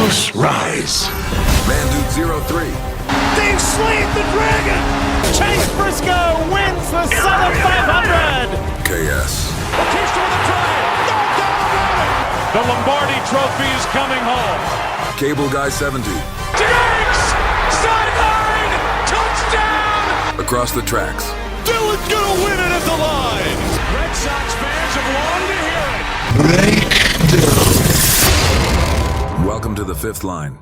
Kabels rise. Man Dude 03. They've slayed the dragon! Chase Briscoe wins the Southern 500! KS. Batista with a try! Knocked down the The Lombardi Trophy is coming home. Cable Guy 70. Diggs! Sideline! Touchdown! Across the tracks. Dylan's gonna win it at the line! Red Sox fans have longed to hear it. Breakdown. Welcome to the Fifth Line.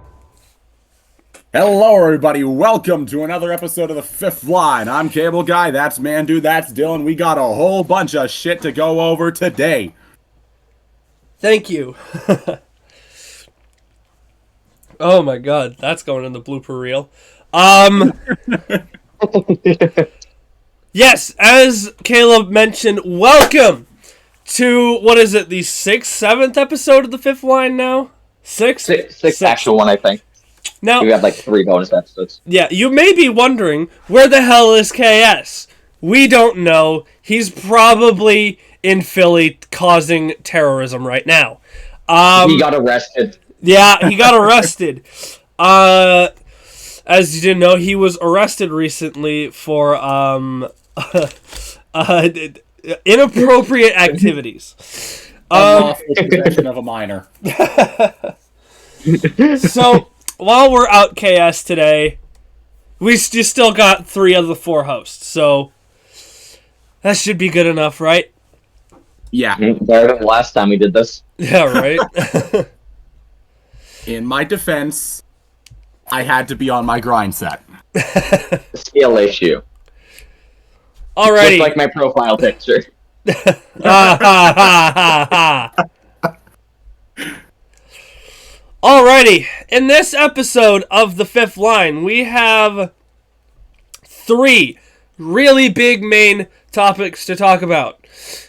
Hello, everybody. Welcome to another episode of The Fifth Line. I'm Cable Guy. That's Man Dude. That's Dylan. We got a whole bunch of shit to go over today. Thank you. Oh my god, that's going in the blooper reel. Yes, as Caleb mentioned, welcome to, what is it, the 6th, 7th episode of The Fifth Line now? Sixth actual one, I think. Now, We have like 3 bonus episodes. yeah, you may be wondering, where the hell is KS? We don't know. He's probably in Philly causing terrorism right now. He got arrested. Yeah, he got arrested. As you didn't know, he was arrested recently for inappropriate activities. Unlawful possession of a minor. So, while we're out KS today, we still got 3 of the 4 hosts, so that should be good enough, right? Yeah. Better than last time we did this. Yeah, right? In my defense, I had to be on my grind set. Skill issue. Alrighty. Just like my profile picture. Alrighty, in this episode of The Fifth Line, we have 3 really big main topics to talk about.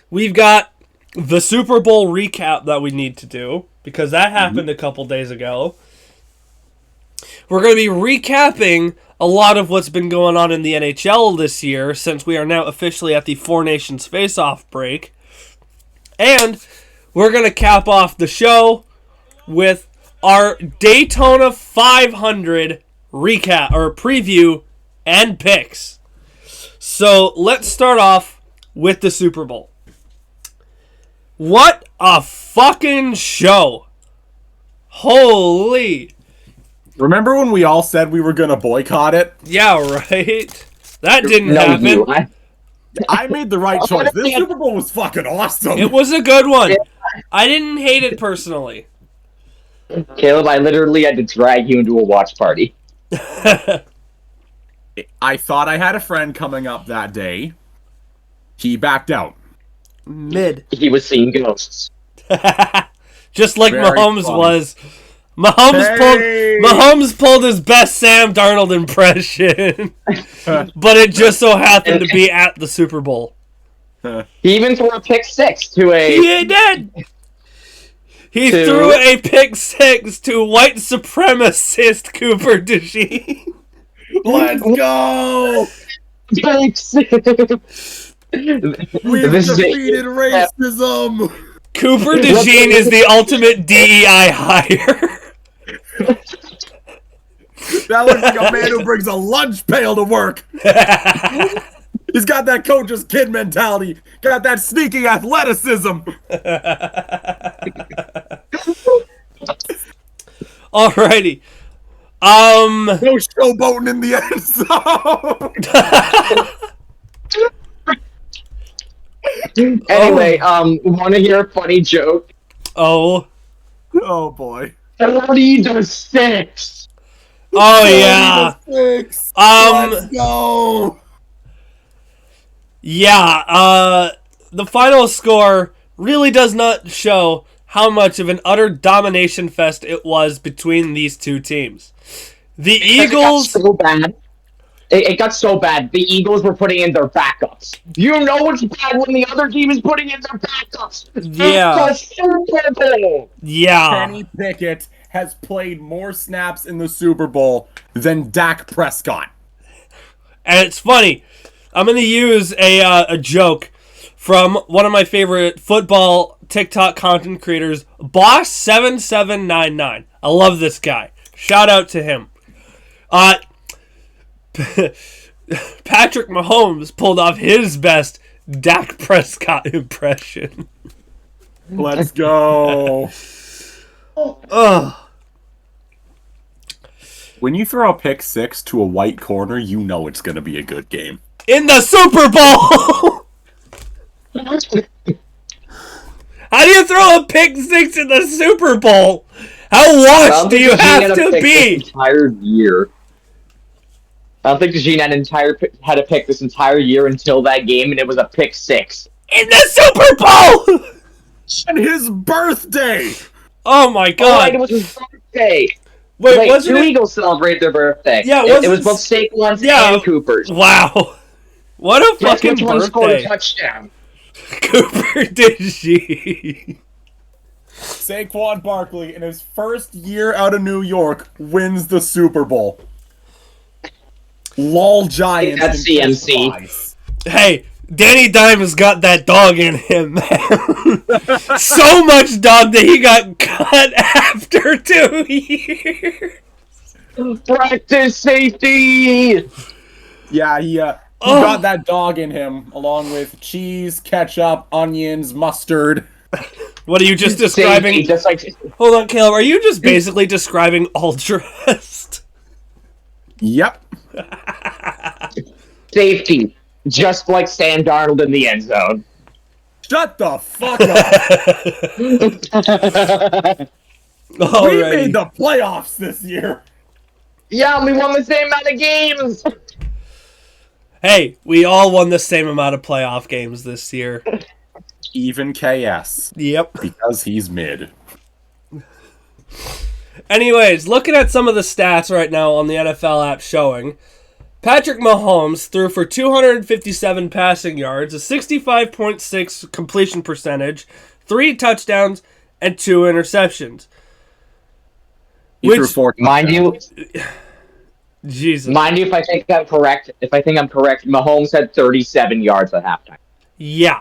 We've got the Super Bowl recap that we need to do, because that happened a couple days ago. We're going to be recapping a lot of what's been going on in the NHL this year, since we are now officially at the Four Nations face-off break. And we're going to cap off the show with our Daytona 500 recap, or preview, and picks. So, let's start off with the Super Bowl. What a fucking show! Holy... Remember when we all said we were going to boycott it? Yeah, right? That didn't happen. You. I made the right choice. This Super Bowl was fucking awesome. It was a good one. I didn't hate it personally. Caleb, I literally had to drag you into a watch party. I thought I had a friend coming up that day. He backed out. Mid. He was seeing ghosts. Just like Very Mahomes funny. was. Hey! Mahomes pulled his best Sam Darnold impression. But it just so happened to be at the Super Bowl. He even threw a pick 6 to a... He did! He threw a pick 6 to white supremacist Cooper DeJean. Let's go! Pick 6. We've defeated racism! Cooper DeJean is the ultimate DEI hire. That looks like a man who brings a lunch pail to work. He's got that coach's kid mentality. Got that sneaking athleticism. Alrighty. No showboating in the end zone. Anyway, want to hear a funny joke? Oh. Oh boy. 30-6. Oh yeah. 6. Let's go. Yeah, the final score really does not show how much of an utter domination fest it was between these two teams. The Eagles... It got so bad, the Eagles were putting in their backups. You know it's bad when the other team is putting in their backups. Yeah. It's the Super Bowl. Yeah. Kenny Pickett has played more snaps in the Super Bowl than Dak Prescott. And it's funny. I'm going to use a joke from one of my favorite football TikTok content creators, Boss7799. I love this guy. Shout out to him. Patrick Mahomes pulled off his best Dak Prescott impression. Let's go. Ugh. When you throw a pick six to a white corner, you know it's going to be a good game. In the Super Bowl! How do you throw a pick six in the Super Bowl? How washed do you have to be? Entire year. I don't think Gene had to pick this entire year until that game, and it was a pick six In the Super Bowl! And his birthday! Oh my god. It was his birthday. Wait, wasn't two it? Eagles celebrate their birthday. Yeah, it was both Saquon's and Cooper's. Wow. What a Guess fucking which one scored a birthday. touchdown? Cooper did she? Saquon Barkley, in his first year out of New York, wins the Super Bowl. LOL Giants. That's CMC. Hey, Danny Diamond's got that dog in him, man. So much dog that he got cut after 2 years. Practice safety! Yeah, he got that dog in him, along with cheese, ketchup, onions, mustard. What are you just describing? Safety, just like... Hold on, Caleb. Are you just basically describing all dressed? Yep. Safety. Just like Sam Darnold in the end zone. Shut the fuck up. We made the playoffs this year. Yeah, we won the same amount of games. Hey, we all won the same amount of playoff games this year. Even KS. Yep. Because he's mid. Anyways, looking at some of the stats right now on the NFL app showing, Patrick Mahomes threw for 257 passing yards, a 65.6 completion percentage, 3 touchdowns, and 2 interceptions. He threw 4 mind you, Jesus. mind you, if I think I'm correct, Mahomes had 37 yards at halftime. Yeah.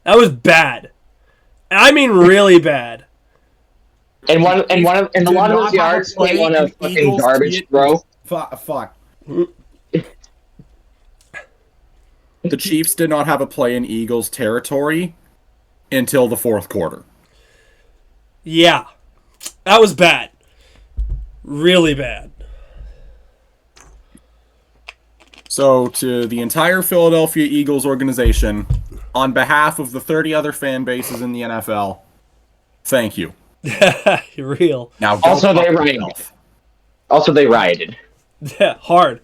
That was bad. I mean really bad. And a lot of those yards came on a fucking garbage throw. Fuck. The Chiefs did not have a play in Eagles territory until the fourth quarter. Yeah. That was bad. Really bad. So, to the entire Philadelphia Eagles organization, on behalf of the 30 other fan bases in the NFL, thank you. Real. Now, Also, they rioted. Yeah, hard.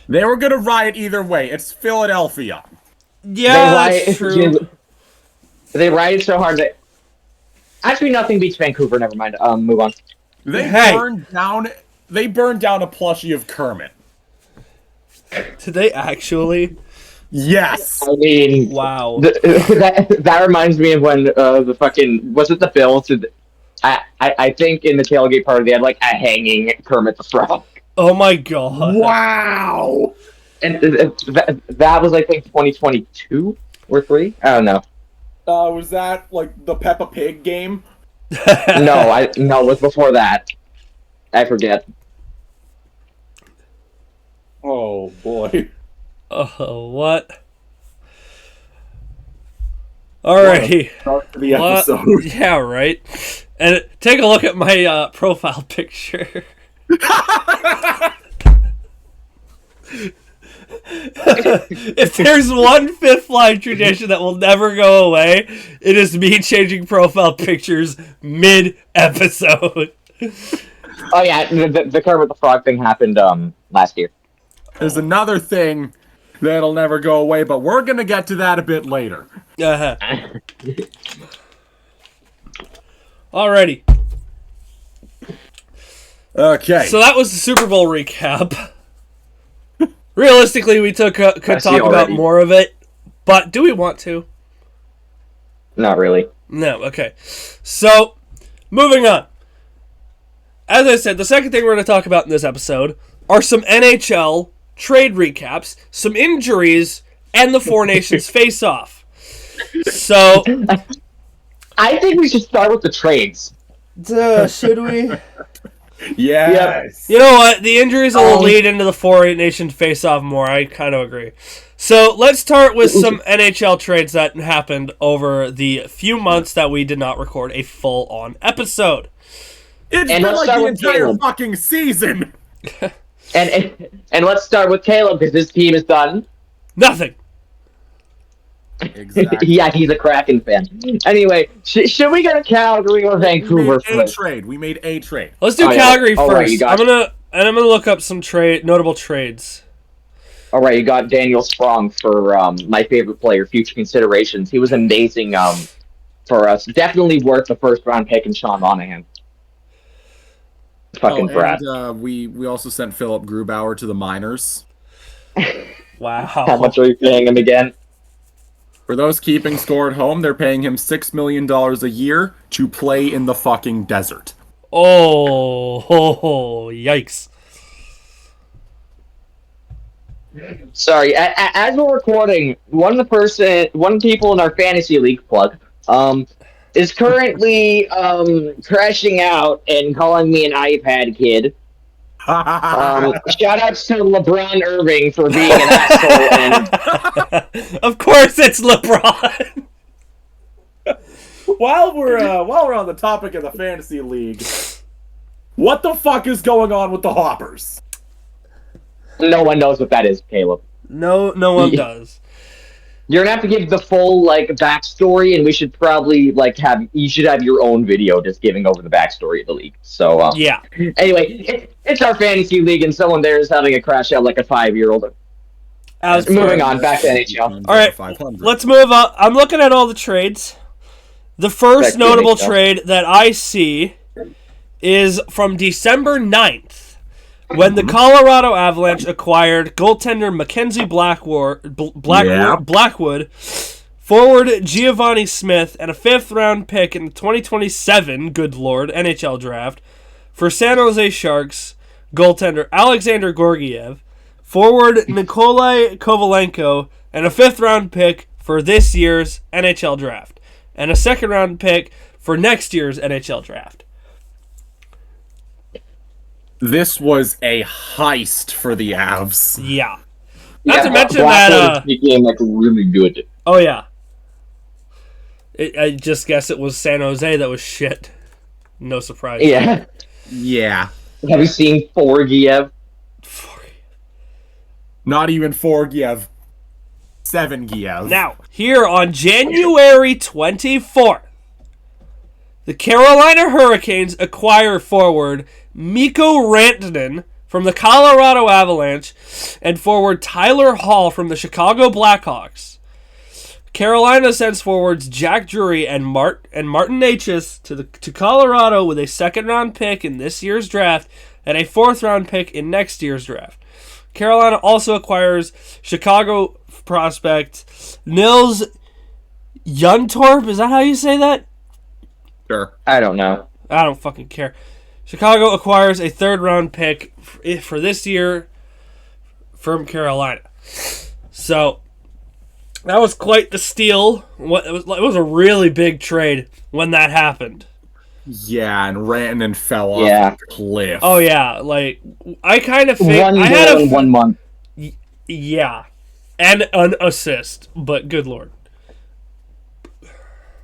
They were going to riot either way. It's Philadelphia. Yeah, that's true. They rioted so hard that... Actually, nothing beats Vancouver. Never mind. Move on. They burned down a plushie of Kermit. Did they actually? Yes. I mean... Wow. That reminds me of when the fucking... Was it the Bills? I think in the tailgate party they had like a hanging Kermit the Frog. Oh my god. Wow. And that was, I think, 2022 or 3? I don't know. Was that like the Peppa Pig game? No, it was before that. I forget. Oh boy. Oh, what? Alrighty. Start to the episode. Yeah, right. And take a look at my profile picture. If there's one Fifth Line tradition that will never go away, it is me changing profile pictures mid-episode. Oh yeah, the Kermit the Frog thing happened last year. There's another thing that'll never go away, but we're gonna get to that a bit later. Uh-huh. Alrighty. Okay. So that was the Super Bowl recap. Realistically, we could talk about more of it, but do we want to? Not really. No, okay. So, moving on. As I said, the second thing we're going to talk about in this episode are some NHL trade recaps, some injuries, and the Four Nations face-off. So, I think we should start with the trades. Should we? Yes. You know what? The injuries will lead into the 4-8 Nation face-off more. I kind of agree. So let's start with some NHL trades that happened over the few months that we did not record a full-on episode. It's And been let's like start the with entire Caleb. fucking season. And let's start with Caleb because his team is done. Nothing. Exactly. Yeah, he's a Kraken fan. Anyway, should we go to Calgary or Vancouver first? We made a trade. Let's do Oh, yeah. Calgary All first. right, you got I'm gonna look up some notable trades. All right, you got Daniel Sprong for my favorite player, future considerations. He was amazing for us. Definitely worth the first round pick in Sean Monahan. Fucking Brad. And we also sent Philip Grubauer to the minors. Wow. How much are you paying him again? For those keeping score at home, they're paying him $6 million a year to play in the fucking desert. Oh, yikes. Sorry, as we're recording, one people in our fantasy league plug, is currently crashing out and calling me an iPad kid. Shout outs to LeBron Irving for being an asshole. And Of course it's LeBron. While we're on the topic of the fantasy league, what the fuck is going on with the Hoppers? no one knows what that is, Caleb. No one does. You're gonna have to give the full backstory, and we should probably you should have your own video just giving over the backstory of the league. So Yeah. Anyway, it's our fantasy league, and someone there is having a crash out like a 5-year-old. Moving on, back to NHL. All right, let's move on. I'm looking at all the trades. The first Back to notable NHL. trade that I see is from December 9th, when the Colorado Avalanche acquired goaltender Mackenzie Blackwood, forward Giovanni Smith, and a 5th-round pick in the 2027, good lord, NHL draft, for San Jose Sharks goaltender Alexander Gorgiev, forward Nikolai Kovalenko, and a 5th-round pick for this year's NHL draft, and a 2nd-round pick for next year's NHL draft. This was a heist for the Avs. Yeah. Not to mention that... Blackwood became really good. Oh, yeah. I just guess it was San Jose that was shit. No surprise. Yeah. Yeah. Have you seen Forgiev? Not even 4 Giev. 7 Giev. Now, here on January 24th, the Carolina Hurricanes acquire forward Mikko Rantanen from the Colorado Avalanche and forward Tyler Hall from the Chicago Blackhawks. Carolina sends forwards Jack Drury and Martin Necas to Colorado with a 2nd-round pick in this year's draft and a 4th-round pick in next year's draft. Carolina also acquires Chicago prospect Nils Juntorp. Is that how you say that? Sure. I don't know. I don't fucking care. Chicago acquires a 3rd-round pick for this year from Carolina. So that was quite the steal. It was a really big trade when that happened. Yeah, and Rantanen fell off the cliff. Oh yeah, I kind of One I had goal in 1 month. Yeah, and an assist, but good lord.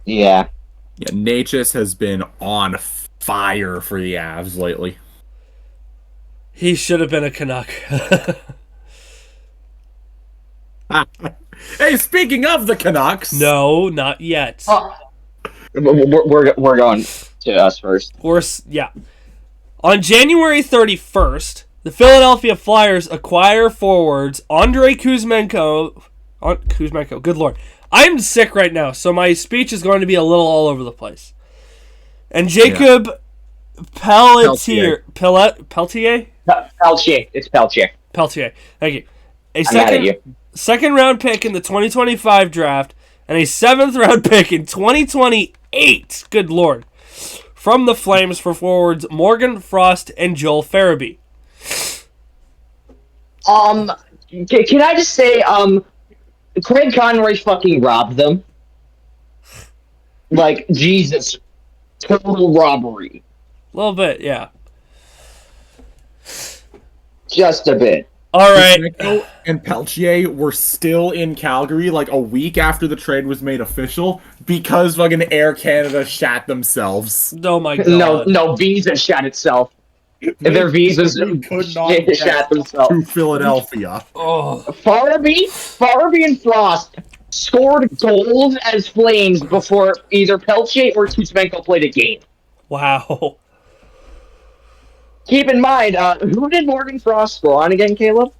Yeah. Yeah, Necas has been on fire for the Avs lately. He should have been a Canuck. Hey, speaking of the Canucks. No, not yet. We're going to us first. Yeah. On January 31st, the Philadelphia Flyers acquire forwards Andrei Kuzmenko. Good lord. I'm sick right now, so my speech is going to be a little all over the place. And Jacob Pelletier. Peltier? Peltier. It's Peltier. Peltier. Thank you. A I'm mad at you. second-round pick in the 2025 draft and a 7th-round pick in 2028. Good lord. From the Flames for forwards Morgan Frost and Joel Farabee. Can I just say, Craig Conroy fucking robbed them. Like, Jesus. Total robbery. A little bit, yeah. Just a bit. All right. Kuzmenko and Peltier were still in Calgary like a week after the trade was made official because fucking Air Canada shat themselves. Oh my god. No, Visa shat itself. Their visas could not shat get themselves. to Philadelphia. Oh. Farabee and Frost scored goals as Flames before either Peltier or Kuzmenko played a game. Wow. Keep in mind, who did Morgan Frost score on again, Caleb?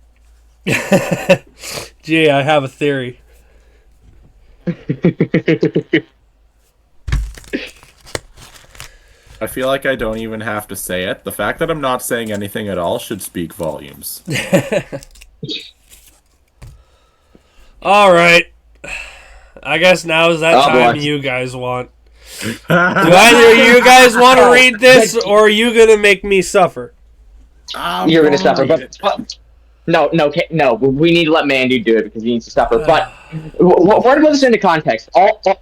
Gee, I have a theory. I feel like I don't even have to say it. The fact that I'm not saying anything at all should speak volumes. All right. I guess now is that time boy. you guys want. Do either of you guys want to read this, or are you going to make me suffer? You're going to suffer, but no. We need to let Mandy do it because he needs to suffer. But we're going to put this into context.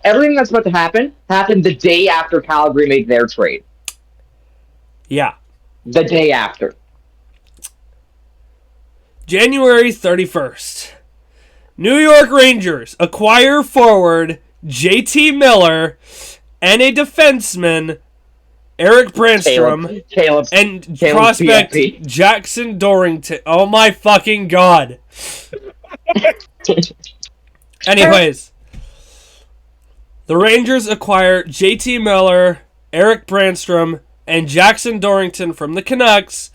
Everything that's about to happen happened the day after Calgary made their trade. Yeah. The day after. January 31st. New York Rangers acquire forward JT Miller and a defenseman, Eric Brandstrom, Caleb, and prospect PFP. Jackson Dorrington. Oh my fucking god. Anyways, the Rangers acquire JT Miller, Eric Brandstrom, and Jackson Dorrington from the Canucks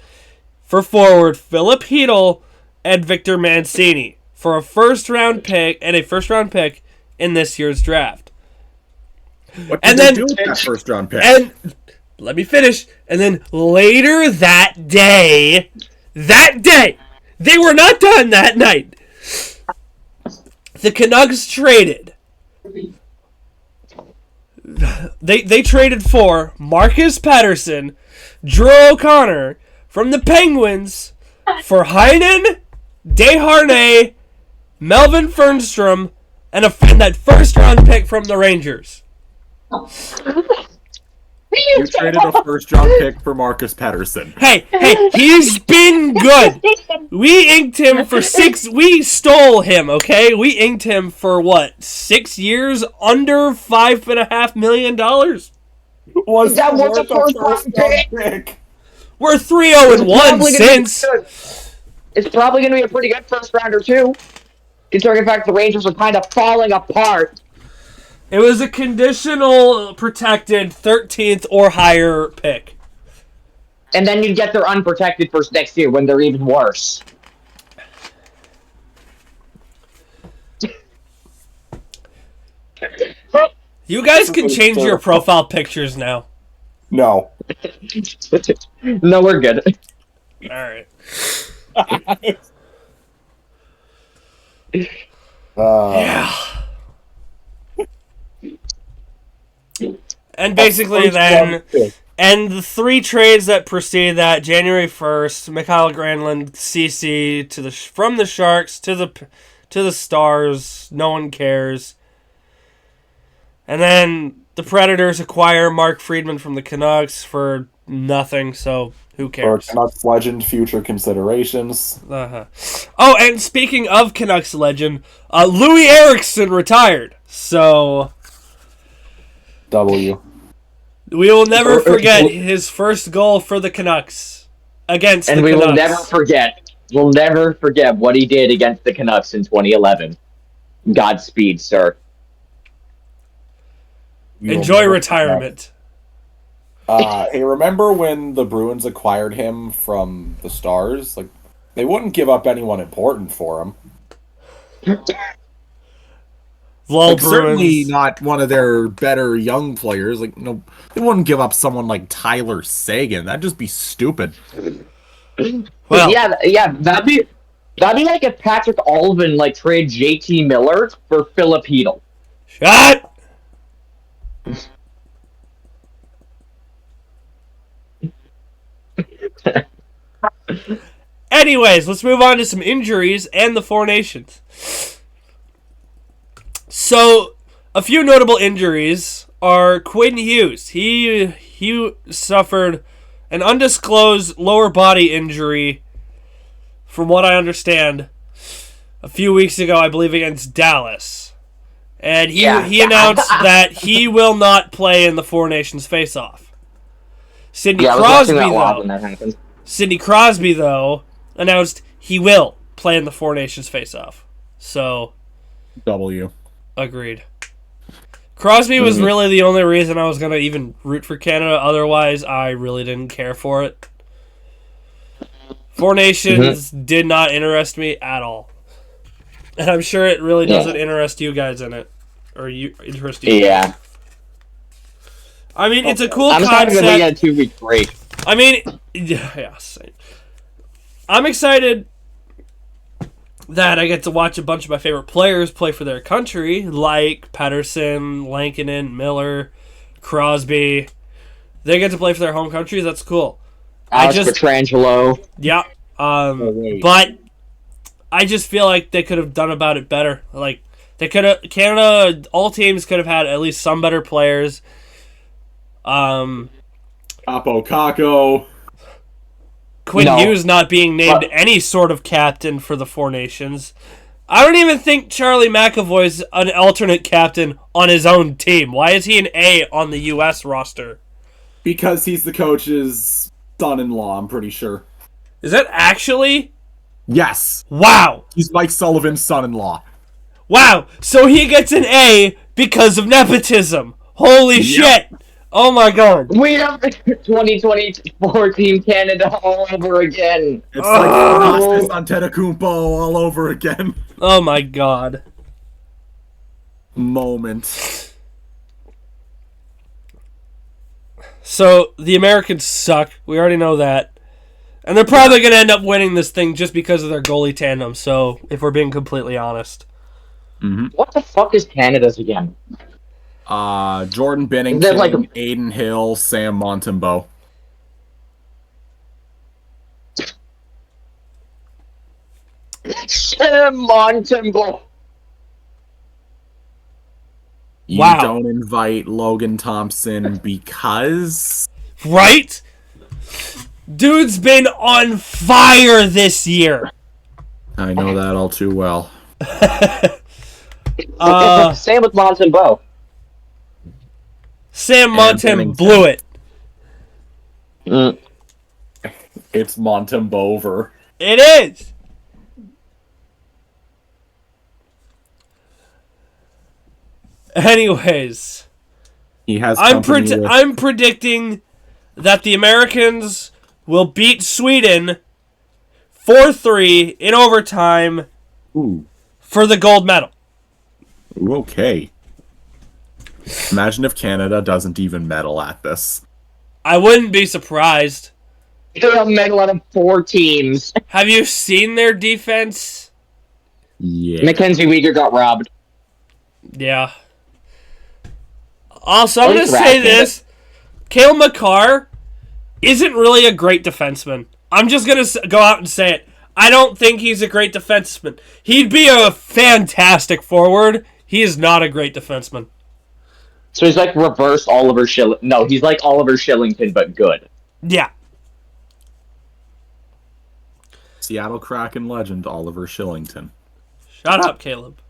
for forward Philip Hedl and Victor Mancini for a first-round pick in this year's draft. What did they do with that first round pick? And let me finish. And then later that day, they were not done that night. The Canucks traded. They traded for Marcus Patterson, Drew O'Connor from the Penguins for Heinen, Desharnais, Melvin Fernstrom, and that first round pick from the Rangers. You traded a first round pick for Marcus Patterson. Hey, he's been good. We inked him for we stole him, okay? We inked him for what, 6 years, under $5.5 million? Was that worth a first first-round round pick? We're 3-0-1 since. It's probably going to be a pretty good first rounder too, considering the fact the Rangers are kind of falling apart. It was a conditional protected 13th or higher pick. And then you'd get their unprotected first next year when they're even worse. You guys can change your profile pictures now. No. No, we're good. Alright. Yeah. And basically then, and the three trades that precede that, January 1st, Mikhail Granlund, CC from the Sharks to the Stars, no one cares. And then the Predators acquire Mark Friedman from the Canucks for nothing, so who cares? Or Canucks legend, future considerations. Uh-huh. Oh, and speaking of Canucks legend, Louis Eriksson retired, so W. we will never forget his first goal for the Canucks against the Canucks. And we will never forget what he did against the Canucks in 2011. Godspeed, sir. Enjoy retirement. Hey, remember when the Bruins acquired him from the Stars? Like, they wouldn't give up anyone important for him. Lol, Like, certainly Bruins. not one of their better young players. Like, no, they wouldn't give up someone like Tyler Seguin. That'd just be stupid. Well, yeah, that'd be like if Patrick Alvin trade JT Miller for Philip Hedl. shut. Anyways, let's move on to some injuries and the Four Nations. So, a few notable injuries are Quinn Hughes. He suffered an undisclosed lower body injury, from what I understand, a few weeks ago, I believe, against Dallas. And he announced that he will not play in the Four Nations face-off. Sidney Crosby, though, announced he will play in the Four Nations face-off. So, W. agreed. Crosby was really the only reason I was going to even root for Canada. Otherwise, I really didn't care for it. Four Nations did not interest me at all. And I'm sure it really doesn't interest you guys in it. Or interest you. Yeah. I mean, it's a cool I'm concept. excited to get a 2-week break. I mean, yeah, same. I'm excited that I get to watch a bunch of my favorite players play for their country, like Pettersson, Lankinen, Miller, Crosby. They get to play for their home countries. That's cool. Alex Pietrangelo. Yeah. But I just feel like they could have done about it better. Like, Canada, all teams could have had at least some better players. Capo Caco. Quinn Hughes not being named any sort of captain for the Four Nations. I don't even think Charlie McAvoy's an alternate captain on his own team. Why is he an A on the U.S. roster? Because he's the coach's son-in-law, I'm pretty sure. Is that actually? Yes. Wow. He's Mike Sullivan's son-in-law. Wow. So he gets an A because of nepotism. Holy shit. Oh my god. We have 2024 Team Canada all over again. It's like Costas Antetokounmpo all over again. Oh my god. Moment. So, the Americans suck. We already know that. And they're probably going to end up winning this thing just because of their goalie tandem, so, if we're being completely honest. What the fuck is Canada's again? Jordan Binnington, Aiden Hill, Sam Montembeault. Sam Montembeault. You don't invite Logan Thompson because... Right? Dude's been on fire this year. I know that all too well. Same with Montembeault. Sam Montembeault blew it. It's Montembeault. It is. Anyways, he has. I'm predicting that the Americans will beat Sweden 4-3 in overtime for the gold medal. Ooh, okay. Imagine if Canada doesn't even medal at this. I wouldn't be surprised. They'll medal out of 4 teams. Have you seen their defense? Yeah. Mackenzie Weegar got robbed. Yeah. Also, I'm going to say this. Cale Makar isn't really a great defenseman. I'm just going to go out and say it. I don't think he's a great defenseman. He'd be a fantastic forward. He is not a great defenseman. So he's like reverse Oliver Shillington. No, he's like Oliver Shillington, but good. Yeah. Seattle Kraken legend Oliver Shillington. Shut up, Caleb.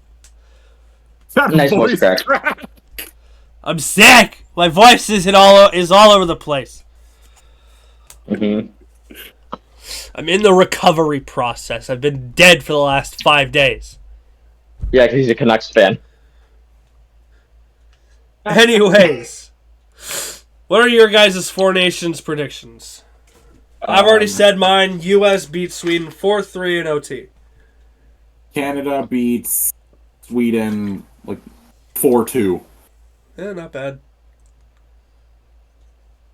Nice voice crack. I'm sick. My voice is all over the place. I'm in the recovery process. I've been dead for the last 5 days. Yeah, because he's a Canucks fan. Anyways, what are your guys' Four Nations predictions? I've already said mine. U.S. beats Sweden 4-3 in OT. Canada beats Sweden 4-2. Yeah, not bad.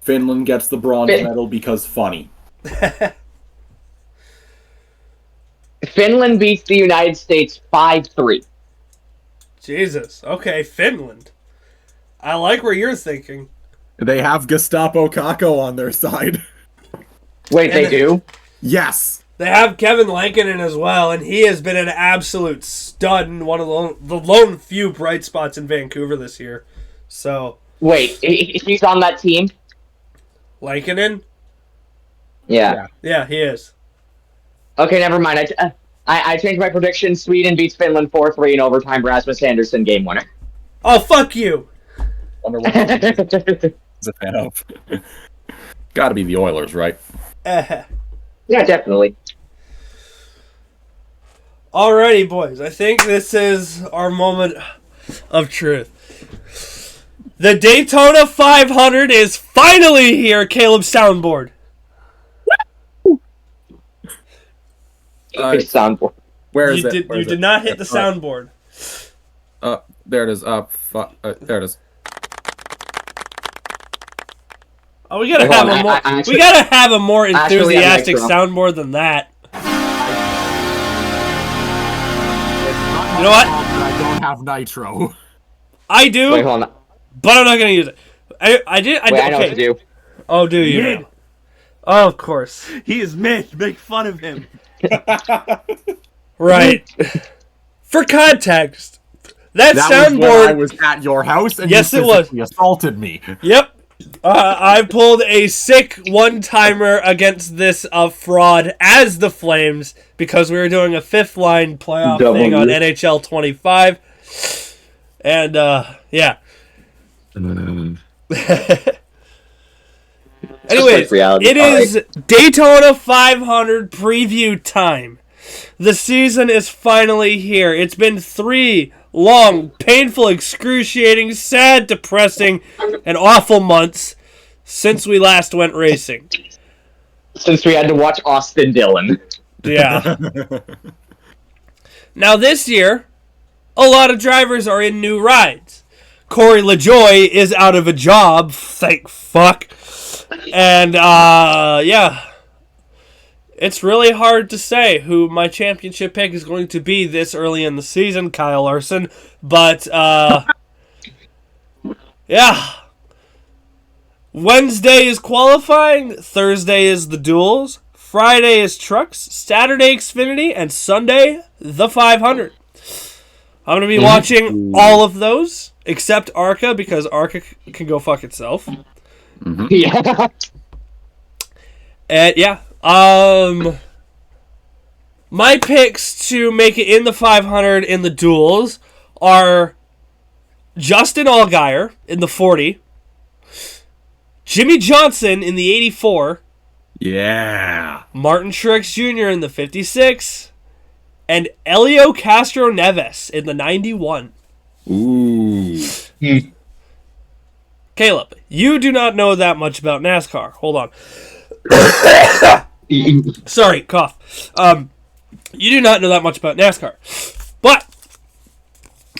Finland gets the bronze medal because funny. Finland beats the United States 5-3. Jesus. Okay, Finland. I like where you're thinking. They have Gestapo Kako on their side. Wait, they do? Yes. They have Kevin Lankinen as well, and he has been an absolute stud and one of the lone few bright spots in Vancouver this year. So Wait, he's on that team? Lankinen? Yeah. Yeah, he is. Okay, never mind. I changed my prediction. Sweden beats Finland 4-3 in overtime. Rasmus Andersson game winner. Oh, fuck you! Wonder what he's a fan of. Got to be the Oilers, right? Yeah, definitely. Alrighty, boys. I think this is our moment of truth. The Daytona 500 is finally here, Caleb Soundboard. Soundboard. Where is You it? did not hit the soundboard. There it is. There it is. Oh, we gotta Wait, have hold on, a more. actually- We gotta have a more Actually, enthusiastic I like soundboard than that. You know what? I don't have nitro. I do, Wait, hold on. but I'm not gonna use it. I did. Wait, I know okay. what to do. Oh, do you? Mid. Oh, of course. He is mid. Make fun of him. Right. For context, that That was when I soundboard. was at your house, and Yes, you it was. physically assaulted me. Yep. I pulled a sick one-timer against this fraud as the Flames because we were doing a fifth line playoff thing on NHL 25. And, yeah. Anyways, reality. it is Daytona 500 preview time. The season is finally here. It's been 3 long, painful, excruciating, sad, depressing, and awful months since we last went racing. Since we had to watch Austin Dillon. Yeah. Now this year, a lot of drivers are in new rides. Corey LaJoy is out of a job, thank fuck. And, yeah. It's really hard to say who my championship pick is going to be this early in the season, Kyle Larson. But, yeah. Wednesday is qualifying, Thursday is the duels, Friday is trucks, Saturday Xfinity, and Sunday the 500. I'm going to be watching all of those, except ARCA, because ARCA can go fuck itself. Yeah. And yeah, my picks to make it in the 500 in the duels are Justin Allgaier in the 40, Jimmy Johnson in the 84, Yeah. Martin Truex Jr. in the 56, and Elio Castro Neves in the 91. Ooh. Caleb, you do not know that much about NASCAR. Hold on. Sorry, cough. You do not know that much about NASCAR. But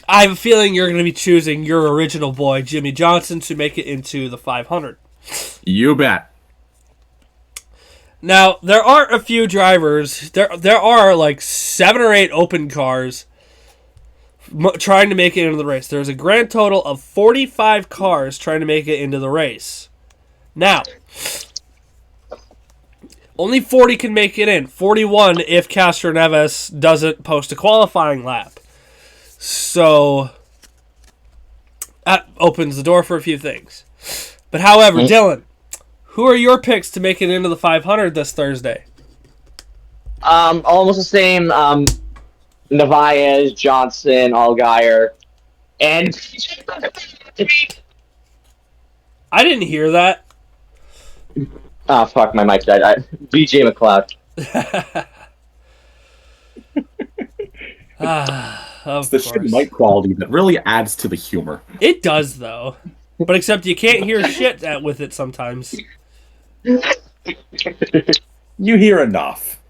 I have a feeling you're going to be choosing your original boy, Jimmy Johnson, to make it into the 500. You bet. Now, there are a few drivers. There are like 7 or 8 open cars trying to make it into the race. There's a grand total of 45 cars trying to make it into the race. Now, only 40 can make it in. 41 if Castro Neves doesn't post a qualifying lap. So, that opens the door for a few things. But however, Dylan, who are your picks to make it into the 500 this Thursday? Almost the same. Narvaez, Johnson, Allgaier, and I didn't hear that. oh fuck, my mic died. BJ McLeod. Of The course. shit mic quality that really adds to the humor. It does, though. But except you can't hear shit with it sometimes. You hear enough.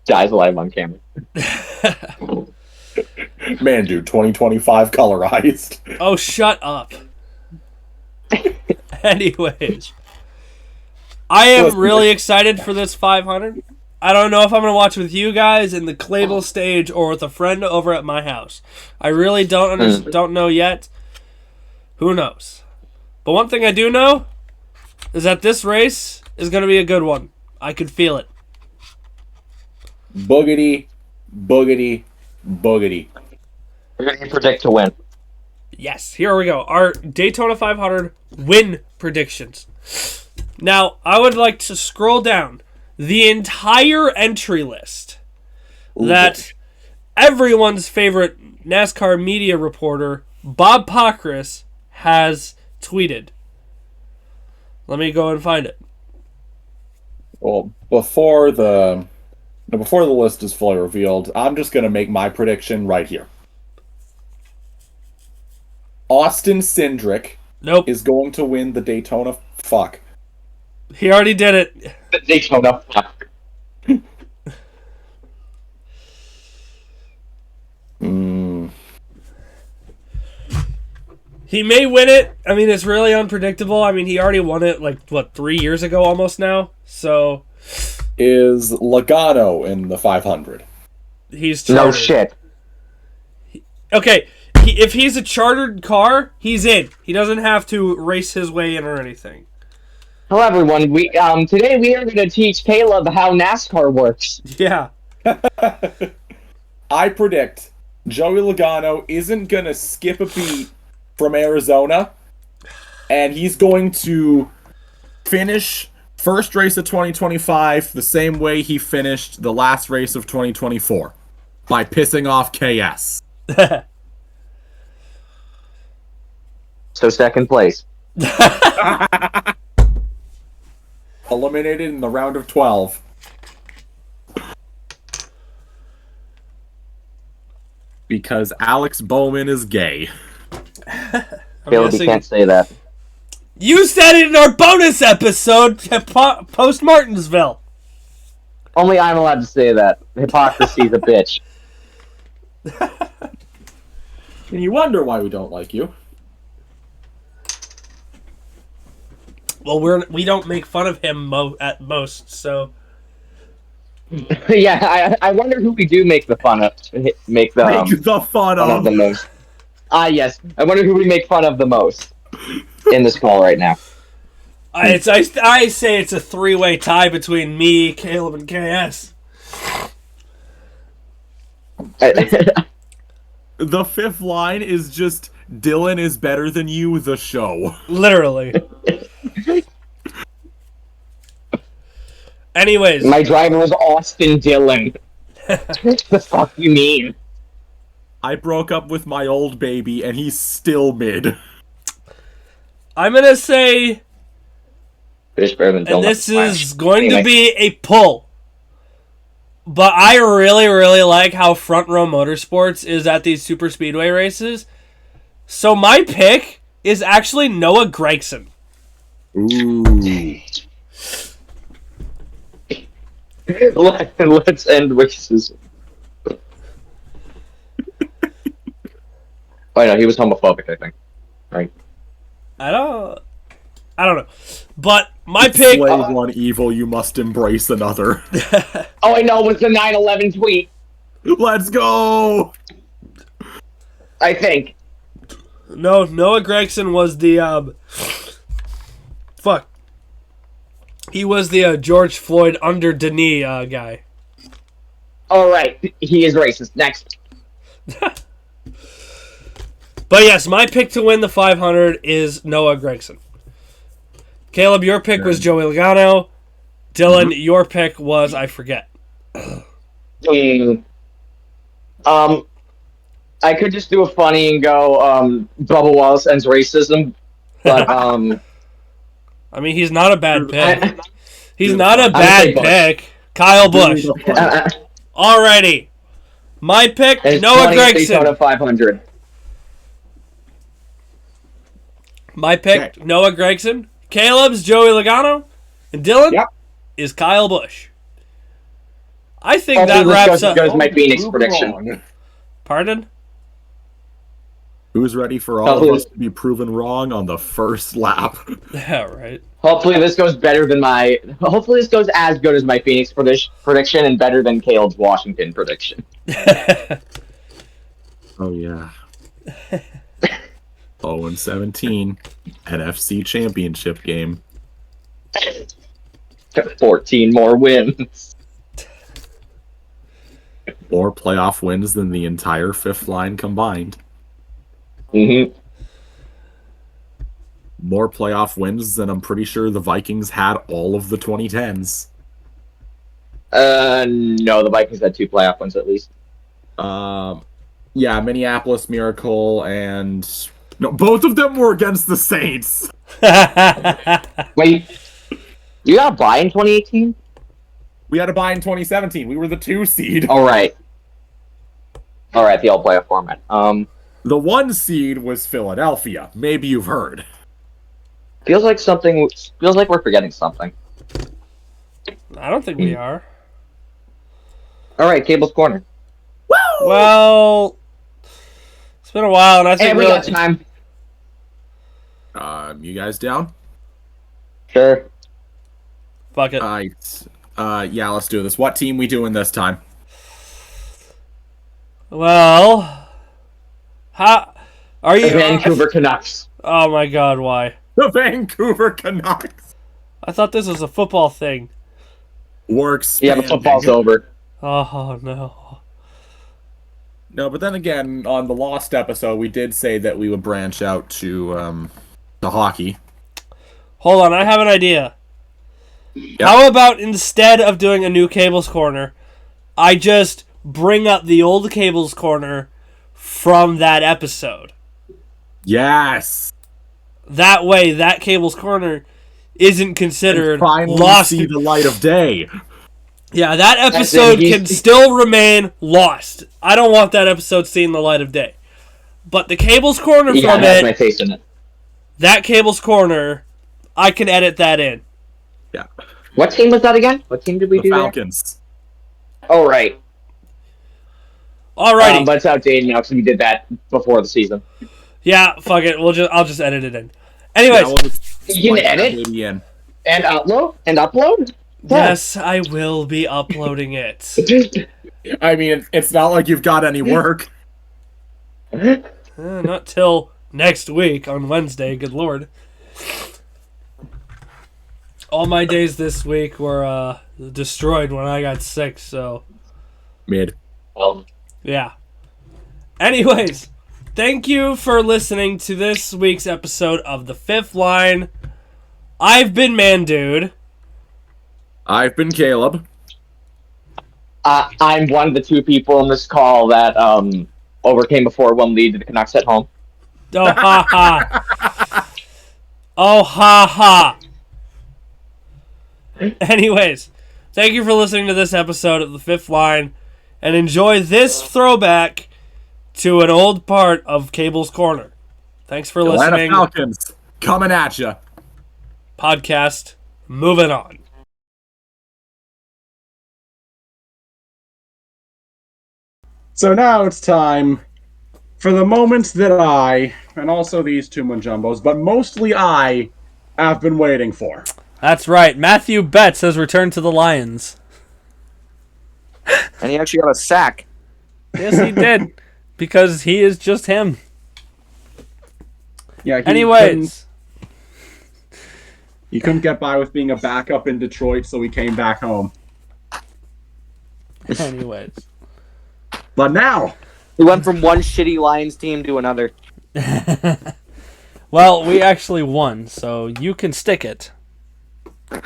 Dies alive on camera. Man, dude, 2025 colorized. Oh, shut up. Anyways. I am really excited for this 500. I don't know if I'm going to watch with you guys in the Kabels stage or with a friend over at my house. I really don't know yet. Who knows? But one thing I do know is that this race is going to be a good one. I could feel it. Boogity, boogity, boogity. We're going to predict to win. Yes, here we go. Our Daytona 500 win predictions. Now, I would like to scroll down the entire entry list that everyone's favorite NASCAR media reporter, Bob Pockris, has tweeted. Let me go and find it. Well, before the list is fully revealed, I'm just going to make my prediction right here. Austin Cindric Nope. is going to win the Daytona. Fuck. He already did it. Daytona. He may win it. I mean, it's really unpredictable. I mean, he already won it, 3 years ago almost now? So... Is Logano in the 500? He's chartered. No shit. Okay, if he's a chartered car, he's in. He doesn't have to race his way in or anything. Hello, everyone. Today we are going to teach Caleb how NASCAR works. Yeah. I predict Joey Logano isn't going to skip a beat from Arizona, and he's going to finish first race of 2025 the same way he finished the last race of 2024, by pissing off KS. So second place. Eliminated in the round of 12. Because Alex Bowman is gay. Caleb, you can't say that. You said it in our bonus episode, post Martinsville. Only I'm allowed to say that. Hypocrisy's a bitch. And you wonder why we don't like you. Well, we don't make fun of him at most, so... Yeah, I wonder who we do make the fun of. Make the fun of the most. Yes. I wonder who we make fun of the most in this call right now. I say it's a three-way tie between me, Caleb, and KS. The fifth line is just, Dylan is better than you, the show. Literally. Anyways. My driver was Austin Dillon. What the fuck you mean? I broke up with my old baby, and he's still mid. I'm gonna say... And this is going to be a pull. But I really, really like how Front Row Motorsports is at these super speedway races. So my pick is actually Noah Gragson. Ooh. Let's end races. Oh no, he was homophobic, I think. Right. I don't know. But my pick... Slay one evil, you must embrace another. Oh, I know, it was the 9/11 tweet. Let's go! I think. No, Noah Gragson was the... Fuck. He was the George Floyd under Denis guy. Alright, he is racist. Next. But yes, my pick to win the 500 is Noah Gragson. Caleb, your pick was Joey Logano. Dylan, your pick was, I forget. I could just do a funny and go, Bubba Wallace ends racism, but, I mean, he's not a bad pick. He's not a bad pick. Kyle Busch. Alrighty. My pick, Noah Gragson. 500. My pick, Noah Gragson. Caleb's Joey Logano. And Dylan is Kyle Busch. I think that wraps up. Goes my Phoenix prediction. Pardon? Who's ready for all of us to be proven wrong on the first lap? Yeah, right. Hopefully this goes better than my... Hopefully this goes as good as my Phoenix prediction and better than Caleb's Washington prediction. Oh, yeah. 0-17 NFC Championship game. 14 more wins. More playoff wins than the entire fifth line combined. Mm-hmm. More playoff wins than I'm pretty sure the Vikings had all of the 2010s. No, the Vikings had 2 playoff wins at least. Yeah, Minneapolis Miracle and... No, both of them were against the Saints. Wait, you got a bye in 2018? We had a bye in 2017. We were the 2 seed. All right, the all playoff format. The 1 seed was Philadelphia. Maybe you've heard. Feels like we're forgetting something. I don't think we are. All right, Kabels Korner. Well, it's been a while, and I think And we got time. You guys down? Sure. Fuck it. Yeah, let's do this. What team we doing this time? Well, how are you? The Vancouver Canucks. Oh my God, why? The Vancouver Canucks. I thought this was a football thing. Works. Yeah, the football's over. Oh no. No, but then again, on the Lost episode, we did say that we would branch out to hockey. Hold on, I have an idea. Yep. How about instead of doing a new Kabels Corner, I just bring up the old Kabels Corner from that episode? Yes. That way, that Kabels Corner isn't considered Finally lost. see the light of day. Yeah, that episode can still remain lost. I don't want that episode seeing the light of day. But the Kabels Corner from that's it, my taste in it. that Kabels Corner, I can edit that in. Yeah. What team was that again? What team did we The do Falcons. there? Oh, right. Alrighty. But it's outdated now because we did that before the season. Yeah, fuck it. I'll just edit it in. Anyways. Yeah, we'll just You can plug that edit? baby in. And upload? Yes, I will be uploading it. I mean, it's not like you've got any work. Not till next week on Wednesday, good lord. All my days this week were destroyed when I got sick, so Mid. yeah. Anyways, thank you for listening to this week's episode of The Fifth Line. I've been Man Dude. I've been Caleb. I'm one of the 2 people in this call that overcame a 4-1 lead to the Canucks at home. Oh, ha ha. Oh, ha ha. Anyways, thank you for listening to this episode of The Fifth Line, and enjoy this throwback to an old part of Kabels Corner. Thanks for Atlanta listening. Falcons coming at ya. Podcast, moving on. So now it's time for the moment that I, and also these 2 Munjumbos, but mostly I, have been waiting for. That's right. Matthew Betts has returned to the Lions. And he actually got a sack. Yes, he did. Because he is just him. Yeah. Anyways. He couldn't get by with being a backup in Detroit, so he came back home. Anyways. But now, He went from one shitty Lions team to another. Well, we actually won, so you can stick it.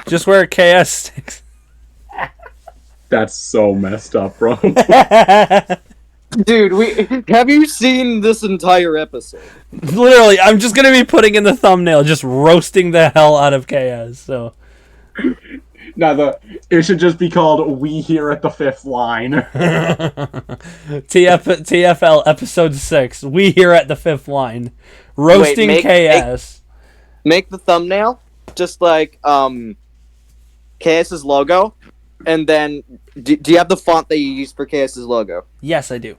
Just where KS sticks. that's so messed up, bro. Dude, have you seen this entire episode? Literally, I'm just going to be putting in the thumbnail, just roasting the hell out of KS, so. Now, it should just be called We Here at the Fifth Line. TFL episode 6. We here at the Fifth Line. Roasting KS. Make the thumbnail just like KS's logo, and then do you have the font that you use for KS's logo? Yes, I do.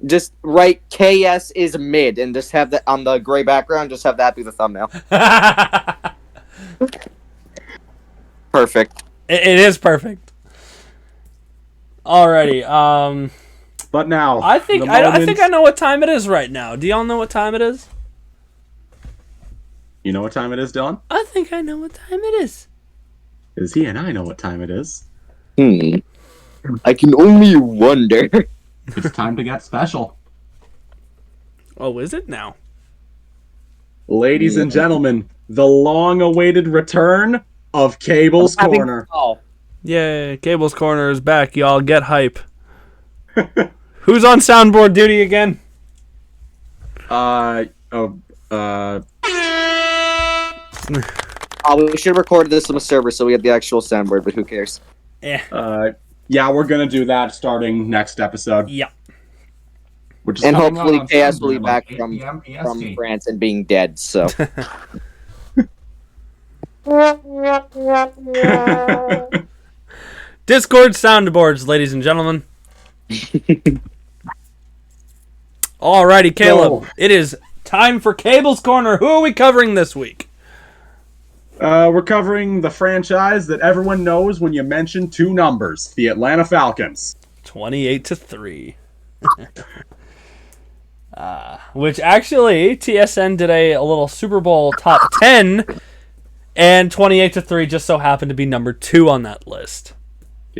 Just write KS is mid, and just have that on the gray background. Just have that be the thumbnail. Perfect. It is perfect. Alrighty. But now, I think I know what time it is right now. Do y'all know what time it is? You know what time it is, Dylan? I think I know what time it is. Is he and I know what time it is. I can only wonder. It's time to get special. Oh, is it now? Ladies and gentlemen, the long-awaited return of Kabels Korner. Oh, Yay, Kabels Korner is back, y'all. Get hype. Who's on soundboard duty again? we should have recorded this on the server so we have the actual soundboard, but who cares? Yeah, we're gonna do that starting next episode. Yeah. Which is And coming hopefully out on KS will be Sunday, back like from 8 p.m. from EST. France and being dead, so. Discord soundboards, ladies and gentlemen. Alrighty, Caleb. So- It is time for Kabels Korner. Who are we covering this week? We're covering the franchise that everyone knows when you mention two numbers, the Atlanta Falcons. 28-3. Which actually, TSN did a little Super Bowl top 10, and 28-3 just so happened to be number 2 on that list.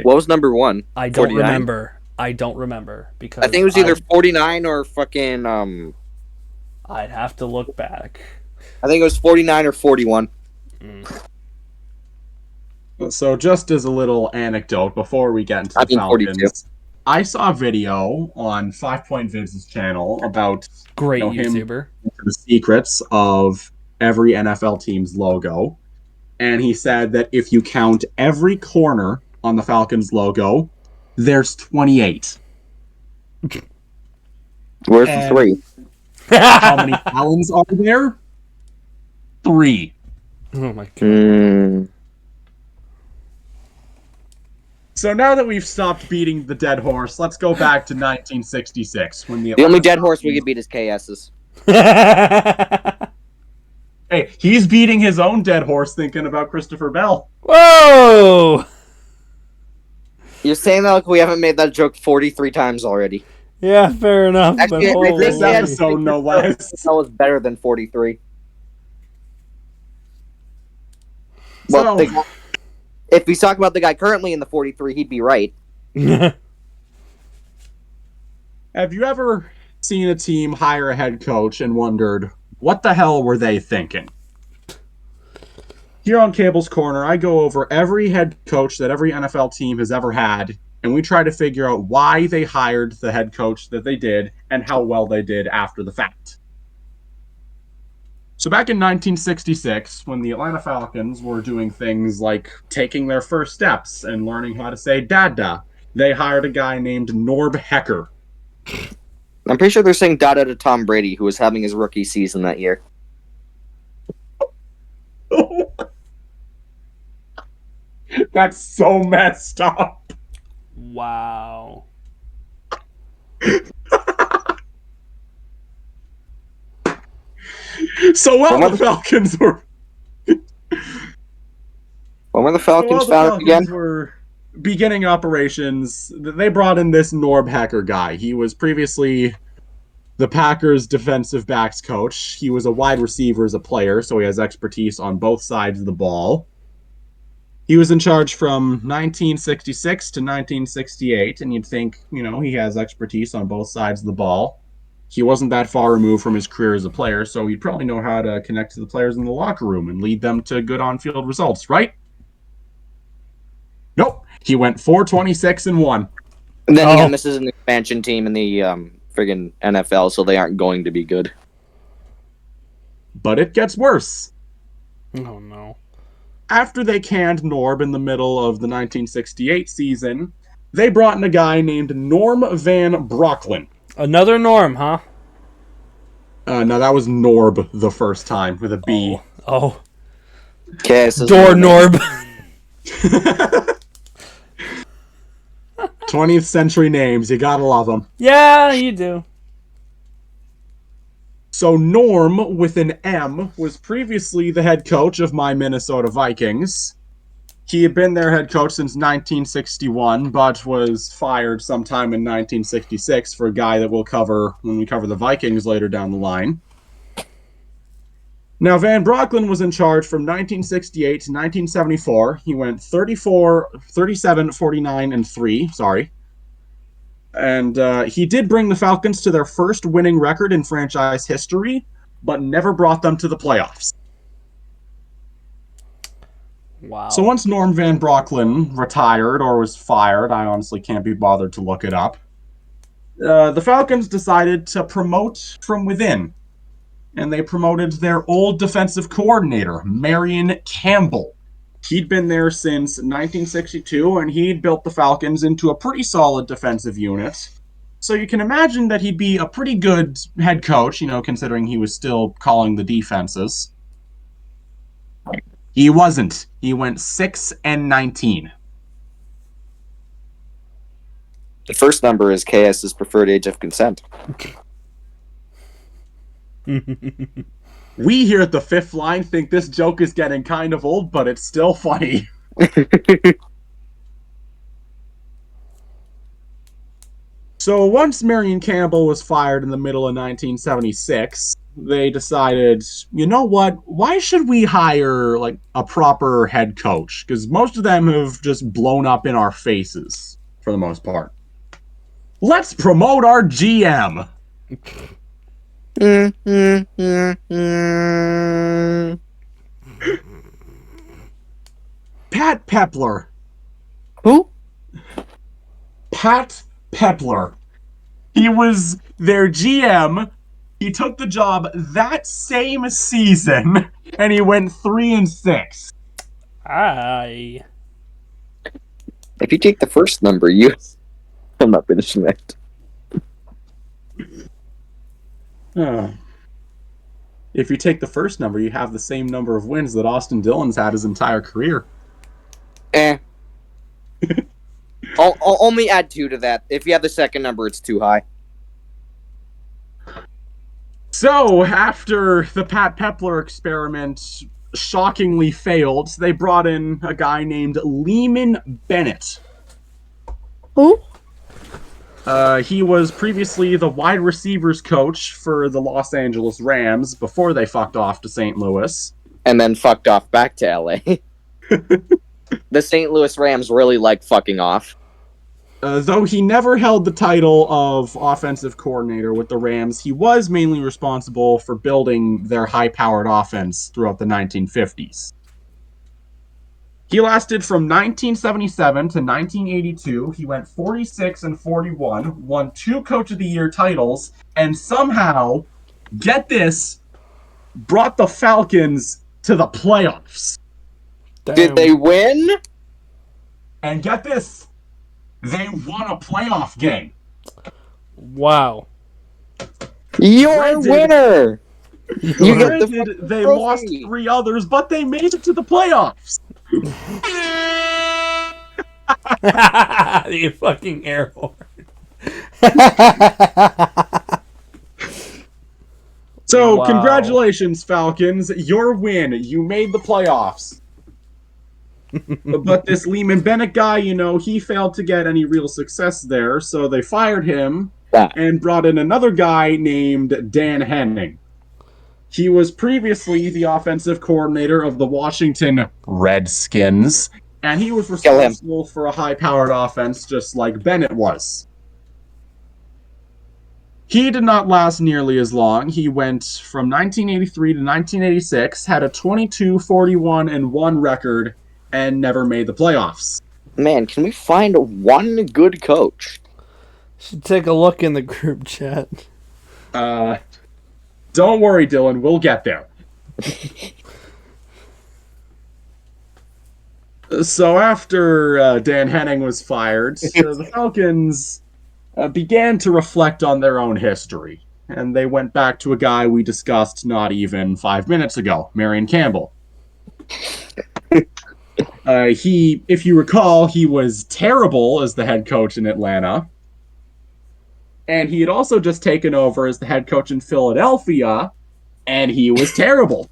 What was number 1? I don't 49? remember. I don't remember because I think it was either 49 or fucking, I'd have to look back. I think it was 49 or 41. So just as a little anecdote before we get into I the think Falcons, 42. I saw a video on 5 Point Vids' channel about Great him YouTuber. the secrets of every NFL team's logo. And he said that if you count every corner on the Falcons logo, there's 28. Where's And- the 3? How many Allens are there? 3. Oh my god. So now that we've stopped beating the dead horse, let's go back to 1966 when The only dead horse we could beat is KS's. Hey, he's beating his own dead horse thinking about Christopher Bell. Whoa! You're saying that like we haven't made that joke 43 times already. Yeah, fair enough. Actually, but I holy- This episode, no less. That was better than 43. So- Well, if he's talking about the guy currently in the 43, he'd be right. Have you ever seen a team hire a head coach and wondered, what the hell were they thinking? Here on Kabels Korner, I go over every head coach that every NFL team has ever had, and we try to figure out why they hired the head coach that they did and how well they did after the fact. So back in 1966, when the Atlanta Falcons were doing things like taking their first steps and learning how to say dada, they hired a guy named Norb Hecker. I'm pretty sure they're saying Dada to Tom Brady, who was having his rookie season that year. That's so messed up. Wow. So while the Falcons were When were the while Falcons the founded again? Falcons were beginning operations, they brought in this Norb Hacker guy. He was previously the Packers defensive backs coach. He was a wide receiver as a player, so he has expertise on both sides of the ball. He was in charge from 1966 to 1968, and you'd think, he has expertise on both sides of the ball. He wasn't that far removed from his career as a player, so he'd probably know how to connect to the players in the locker room and lead them to good on-field results, right? Nope. He went 4-26-1. And then again, this is an expansion team in the friggin' NFL, so they aren't going to be good. But it gets worse. Oh no. After they canned Norb in the middle of the 1968 season, they brought in a guy named Norm Van Brocklin. Another Norm, huh? No, that was Norb the first time with a B. Oh. Okay, so Door Norb. 20th century names, you gotta love them. Yeah, you do. So Norm, with an M, was previously the head coach of my Minnesota Vikings. He had been their head coach since 1961, but was fired sometime in 1966 for a guy that we'll cover when we cover the Vikings later down the line. Now, Van Brocklin was in charge from 1968 to 1974. He went 34, 37, 49, and 3. Sorry. And he did bring the Falcons to their first winning record in franchise history, but never brought them to the playoffs. Wow. So once Norm Van Brocklin retired or was fired, I honestly can't be bothered to look it up, the Falcons decided to promote from within. And they promoted their old defensive coordinator, Marion Campbell. He'd been there since 1962, and he'd built the Falcons into a pretty solid defensive unit. So you can imagine that he'd be a pretty good head coach, considering he was still calling the defenses. He wasn't. He went 6-19. The first number is KS's preferred age of consent. We here at the Fifth Line think this joke is getting kind of old, but it's still funny. So once Marion Campbell was fired in the middle of 1976, they decided, you know what? Why should we hire a proper head coach? Because most of them have just blown up in our faces for the most part. Let's promote our GM. Pat Pepler. Who? Pat Pepler. He was their GM. He took the job that same season, and he went 3-6. Aye. If you take the first number, I'm not finishing that. If you take the first number, you have the same number of wins that Austin Dillon's had his entire career. I'll only add 2 to that. If you have the second number, it's too high. So, after the Pat Pepler experiment shockingly failed, they brought in a guy named Lehman Bennett. Who? He was previously the wide receivers coach for the Los Angeles Rams before they fucked off to St. Louis. And then fucked off back to LA. The St. Louis Rams really like fucking off. Though he never held the title of offensive coordinator with the Rams, he was mainly responsible for building their high-powered offense throughout the 1950s. He lasted from 1977 to 1982. He went 46-41, won 2 Coach of the Year titles, and somehow, get this, brought the Falcons to the playoffs. Damn. Did they win? And get this, they won a playoff game. Wow. You're a Granted- winner! You get the Granted, they trophy. lost 3 others, but they made it to the playoffs. You fucking air horn. So, Wow. Congratulations, Falcons. Your win. You made the playoffs. But this Lehman Bennett guy, he failed to get any real success there, so they fired him and brought in another guy named Dan Henning. He was previously the offensive coordinator of the Washington Redskins, and he was responsible for a high-powered offense just like Bennett was. He did not last nearly as long. He went from 1983 to 1986, had a 22-41-1 record, and never made the playoffs. Man, can we find one good coach? Should take a look in the group chat. Don't worry, Dylan, we'll get there. So after Dan Henning was fired, the Falcons began to reflect on their own history. And they went back to a guy we discussed not even 5 minutes ago, Marion Campbell. If you recall, he was terrible as the head coach in Atlanta. And he had also just taken over as the head coach in Philadelphia, and he was terrible.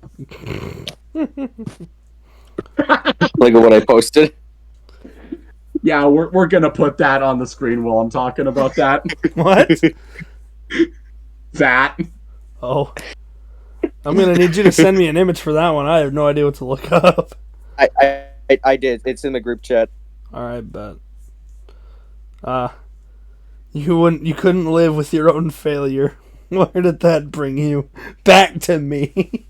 Look at what I posted. Yeah, we're gonna put that on the screen while I'm talking about that. What? That. Oh. I'm gonna need you to send me an image for that one. I have no idea what to look up. I did. It's in the group chat. All right, bet. You couldn't live with your own failure. Where did that bring you? Back to me.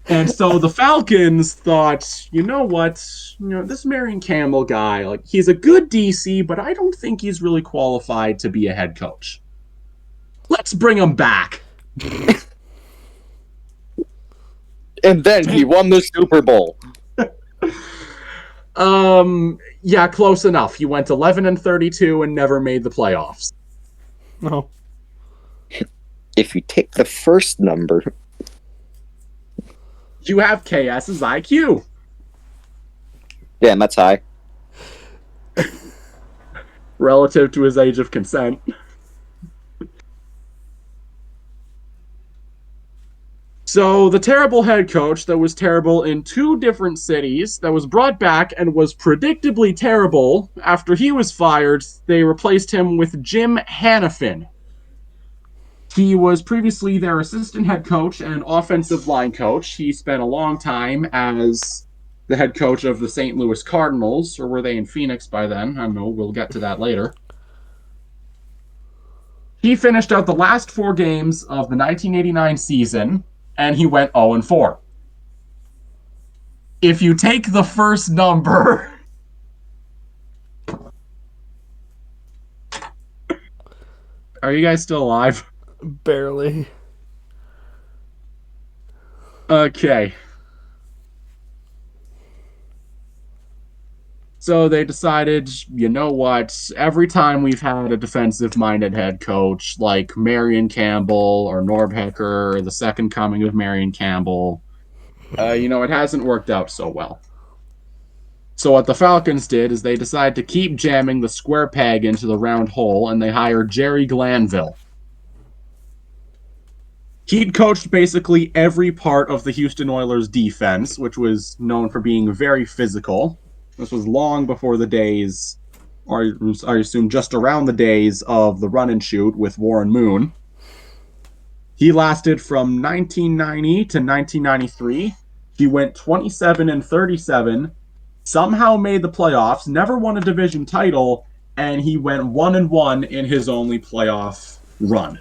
And so the Falcons thought, you know what? This Marion Campbell guy, like, he's a good DC, but I don't think he's really qualified to be a head coach. Let's bring him back. And then he won the Super Bowl. Yeah, close enough. He went 11-32 and never made the playoffs. No. If you take the first number, You have KS's IQ. damn, that's high. Relative to his age of consent. So, the terrible head coach that was terrible in 2 different cities, that was brought back and was predictably terrible after he was fired, they replaced him with Jim Hannafin. He was previously their assistant head coach and offensive line coach. He spent a long time as the head coach of the St. Louis Cardinals, or were they in Phoenix by then? I don't know, we'll get to that later. He finished out the last 4 games of the 1989 season, and he went 0-4. If you take the first number... Are you guys still alive? Barely. Okay. So they decided, you know what, every time we've had a defensive-minded head coach like Marion Campbell or Norb Hecker or the second coming of Marion Campbell, it hasn't worked out so well. So what the Falcons did is they decided to keep jamming the square peg into the round hole, and they hired Jerry Glanville. He'd coached basically every part of the Houston Oilers' defense, which was known for being very physical. This was long before the days, or I assume just around the days, of the run and shoot with Warren Moon. He lasted from 1990 to 1993. He went 27-37, somehow made the playoffs, never won a division title, and he went 1-1 in his only playoff run.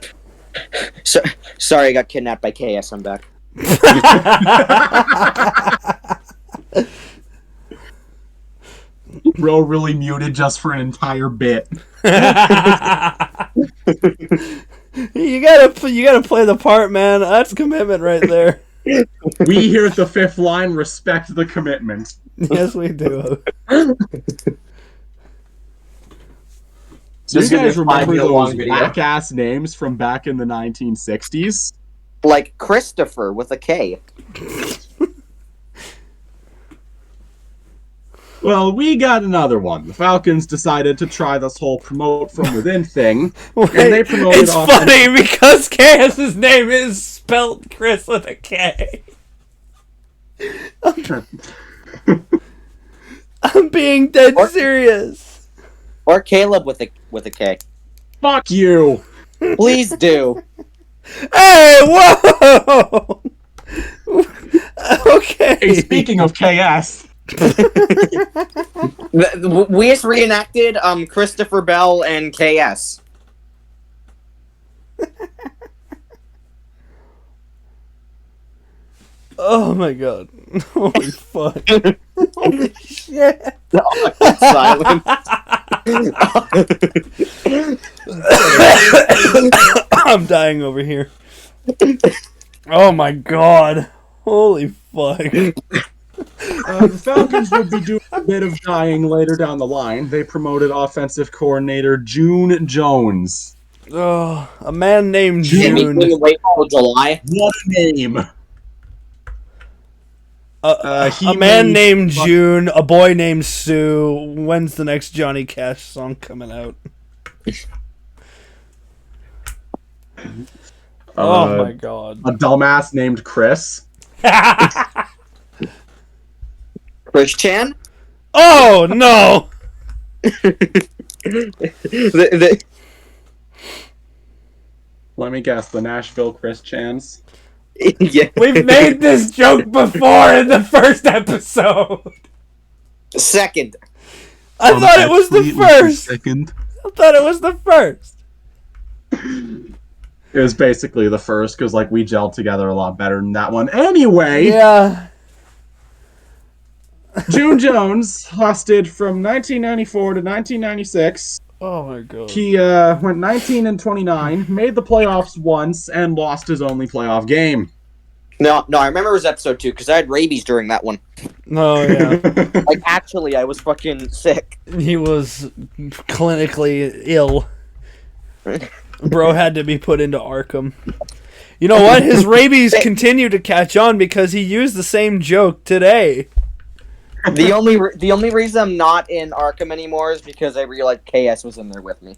So, sorry, I got kidnapped by KS. I'm back. Bro really muted just for an entire bit. You gotta play the part, man. That's commitment right there. We here at the Fifth Line respect the commitment. Yes, we do. Do you This is gonna guys be a remember 5-minute-long those video. whack-ass names from back in the 1960s? Like Christopher with a K. Well, we got another one. The Falcons decided to try this whole promote from within thing, and they promoted It's funny because KS's name is spelled Chris with a K. I'm being dead serious. Or Caleb with a K. Fuck you! Please do. Hey, whoa! Okay. Hey, speaking of KS, We just reenacted Christopher Bell and KS. Oh my god. Holy fuck. Holy shit. Silent. I'm dying over here. Oh my god. Holy fuck. the Falcons would be doing a bit of dying later down the line. They promoted offensive coordinator June Jones. Oh, a man named Jimmy June. couldn't wait till July. What a name! A man named June, a boy named Sue. When's the next Johnny Cash song coming out? Oh my god. A dumbass named Chris. Chris Chan? Oh no! Let me guess, the Nashville Chris Chans. Yeah. We've made this joke before in the first episode. Second. I thought it was the Actually, first. second. I thought it was the first. It was basically the first because like we gelled together a lot better than that one. Anyway, Yeah. June Jones lasted from 1994 to 1996. Oh my god. He went 19-29, made the playoffs once, and lost his only playoff game. No, I remember it was episode 2 because I had rabies during that one. Oh yeah. Like, actually, I was fucking sick. He was clinically ill. Bro had to be put into Arkham. You know what? His rabies continue to catch on because he used the same joke today. The only reason I'm not in Arkham anymore is because I realized KS was in there with me.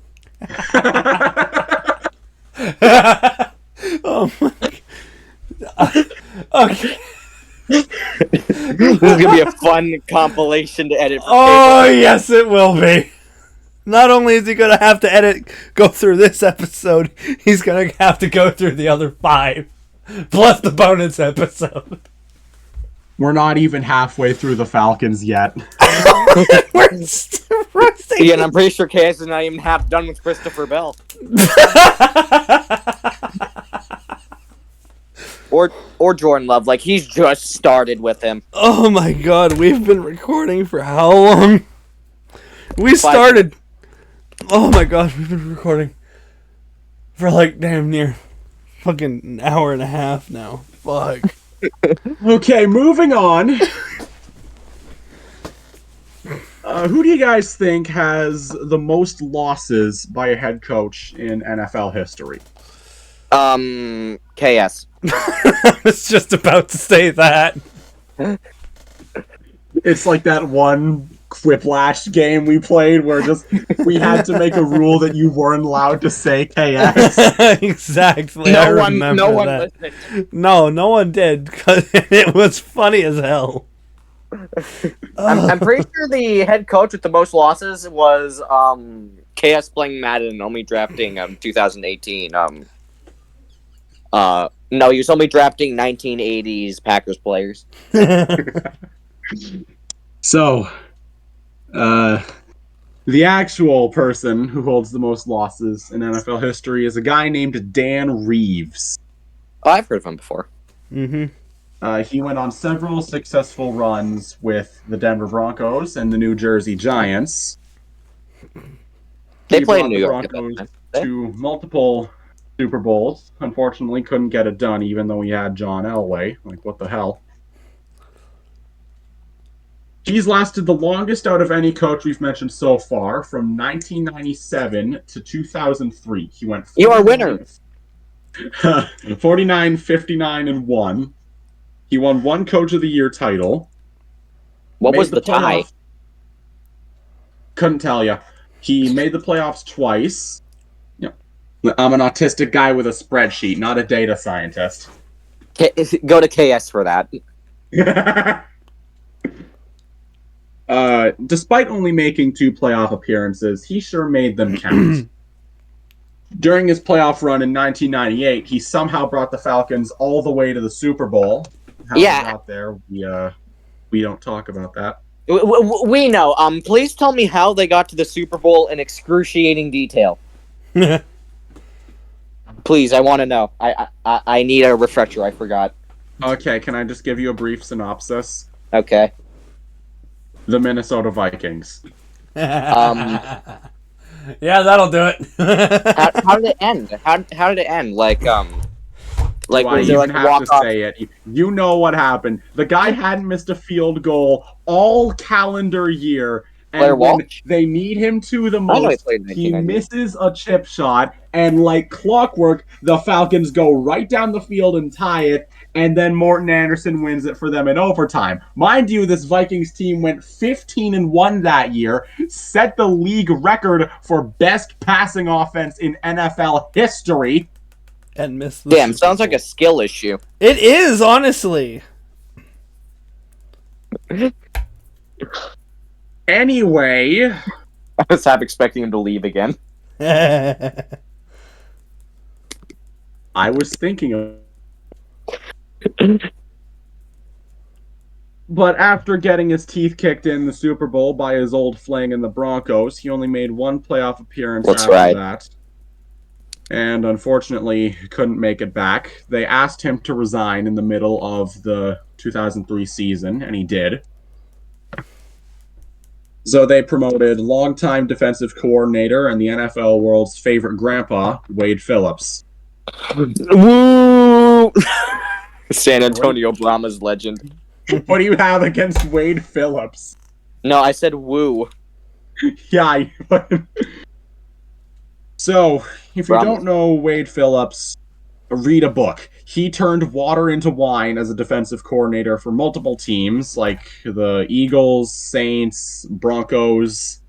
Oh my god. Okay. This is gonna be a fun compilation to edit. Oh yes, it will be. Not only is he gonna have to go through this episode, he's gonna have to go through the other 5, plus the bonus episode. We're not even halfway through the Falcons yet. We're still roasting. Yeah, and I'm pretty sure KS is not even half done with Christopher Bell. Or Jordan Love. Like, he's just started with him. Oh my god, we've been recording for how long? We started. Oh my god, we've been recording for like damn near fucking an hour and a half now. Fuck. Okay, moving on. Who do you guys think has the most losses by a head coach in NFL history? KS. I was just about to say that. It's like that one Quiplash game we played where just we had to make a rule that you weren't allowed to say KS. Exactly. I remember no one that. listened. No one did because it was funny as hell. I'm pretty sure the head coach with the most losses was KS playing Madden and only drafting 2018. No, he was only drafting 1980s Packers players. So, the actual person who holds the most losses in NFL history is a guy named Dan Reeves. Oh, I've heard of him before. Mm-hmm. He went on several successful runs with the Denver Broncos and the New Jersey Giants. They He played brought in New the York. Broncos to multiple Super Bowls. Unfortunately, couldn't get it done, even though he had John Elway. Like, what the hell? He's lasted the longest out of any coach we've mentioned so far, from 1997 to 2003. He went. You are a winner. 49, 59, and 1. He won one Coach of the Year title. What Made was the tie? playoff- Couldn't tell you. He made the playoffs twice. Yeah. I'm an autistic guy with a spreadsheet, not a data scientist. Go to KS for that. Despite only making 2 playoff appearances, he sure made them count. During his playoff run in 1998, he somehow brought the Falcons all the way to the Super Bowl. How Yeah. he got there, we don't talk about that. We know. Please tell me how they got to the Super Bowl in excruciating detail. Please, I want to know. I need a refresher. I forgot. Okay, can I just give you a brief synopsis? Okay. The Minnesota Vikings. Yeah, that'll do it. How did it end? How did it end? Like Do I was there even like a have walk to off? say it? You know what happened. The guy hadn't missed a field goal all calendar year. Blair And when Walsh? they need him to the I know he most, played in he 1998. misses a chip shot, and like clockwork, the Falcons go right down the field and tie it, and then Morton Anderson wins it for them in overtime. Mind you, this Vikings team went 15-1 that year, set the league record for best passing offense in NFL history. And miss the Damn, Super sounds like Bowl. a skill issue. It is, honestly. Anyway, I was half expecting him to leave again. I was thinking of But after getting his teeth kicked in the Super Bowl by his old fling in the Broncos, he only made one playoff appearance That's after right. that. And unfortunately, couldn't make it back. They asked him to resign in the middle of the 2003 season, and he did. So they promoted longtime defensive coordinator and the NFL world's favorite grandpa, Wade Phillips. Woo! San Antonio Brahmas legend. What do you have against Wade Phillips? No, I said woo. Yeah. So, if you don't know Wade Phillips, read a book. He turned water into wine as a defensive coordinator for multiple teams, like the Eagles, Saints, Broncos.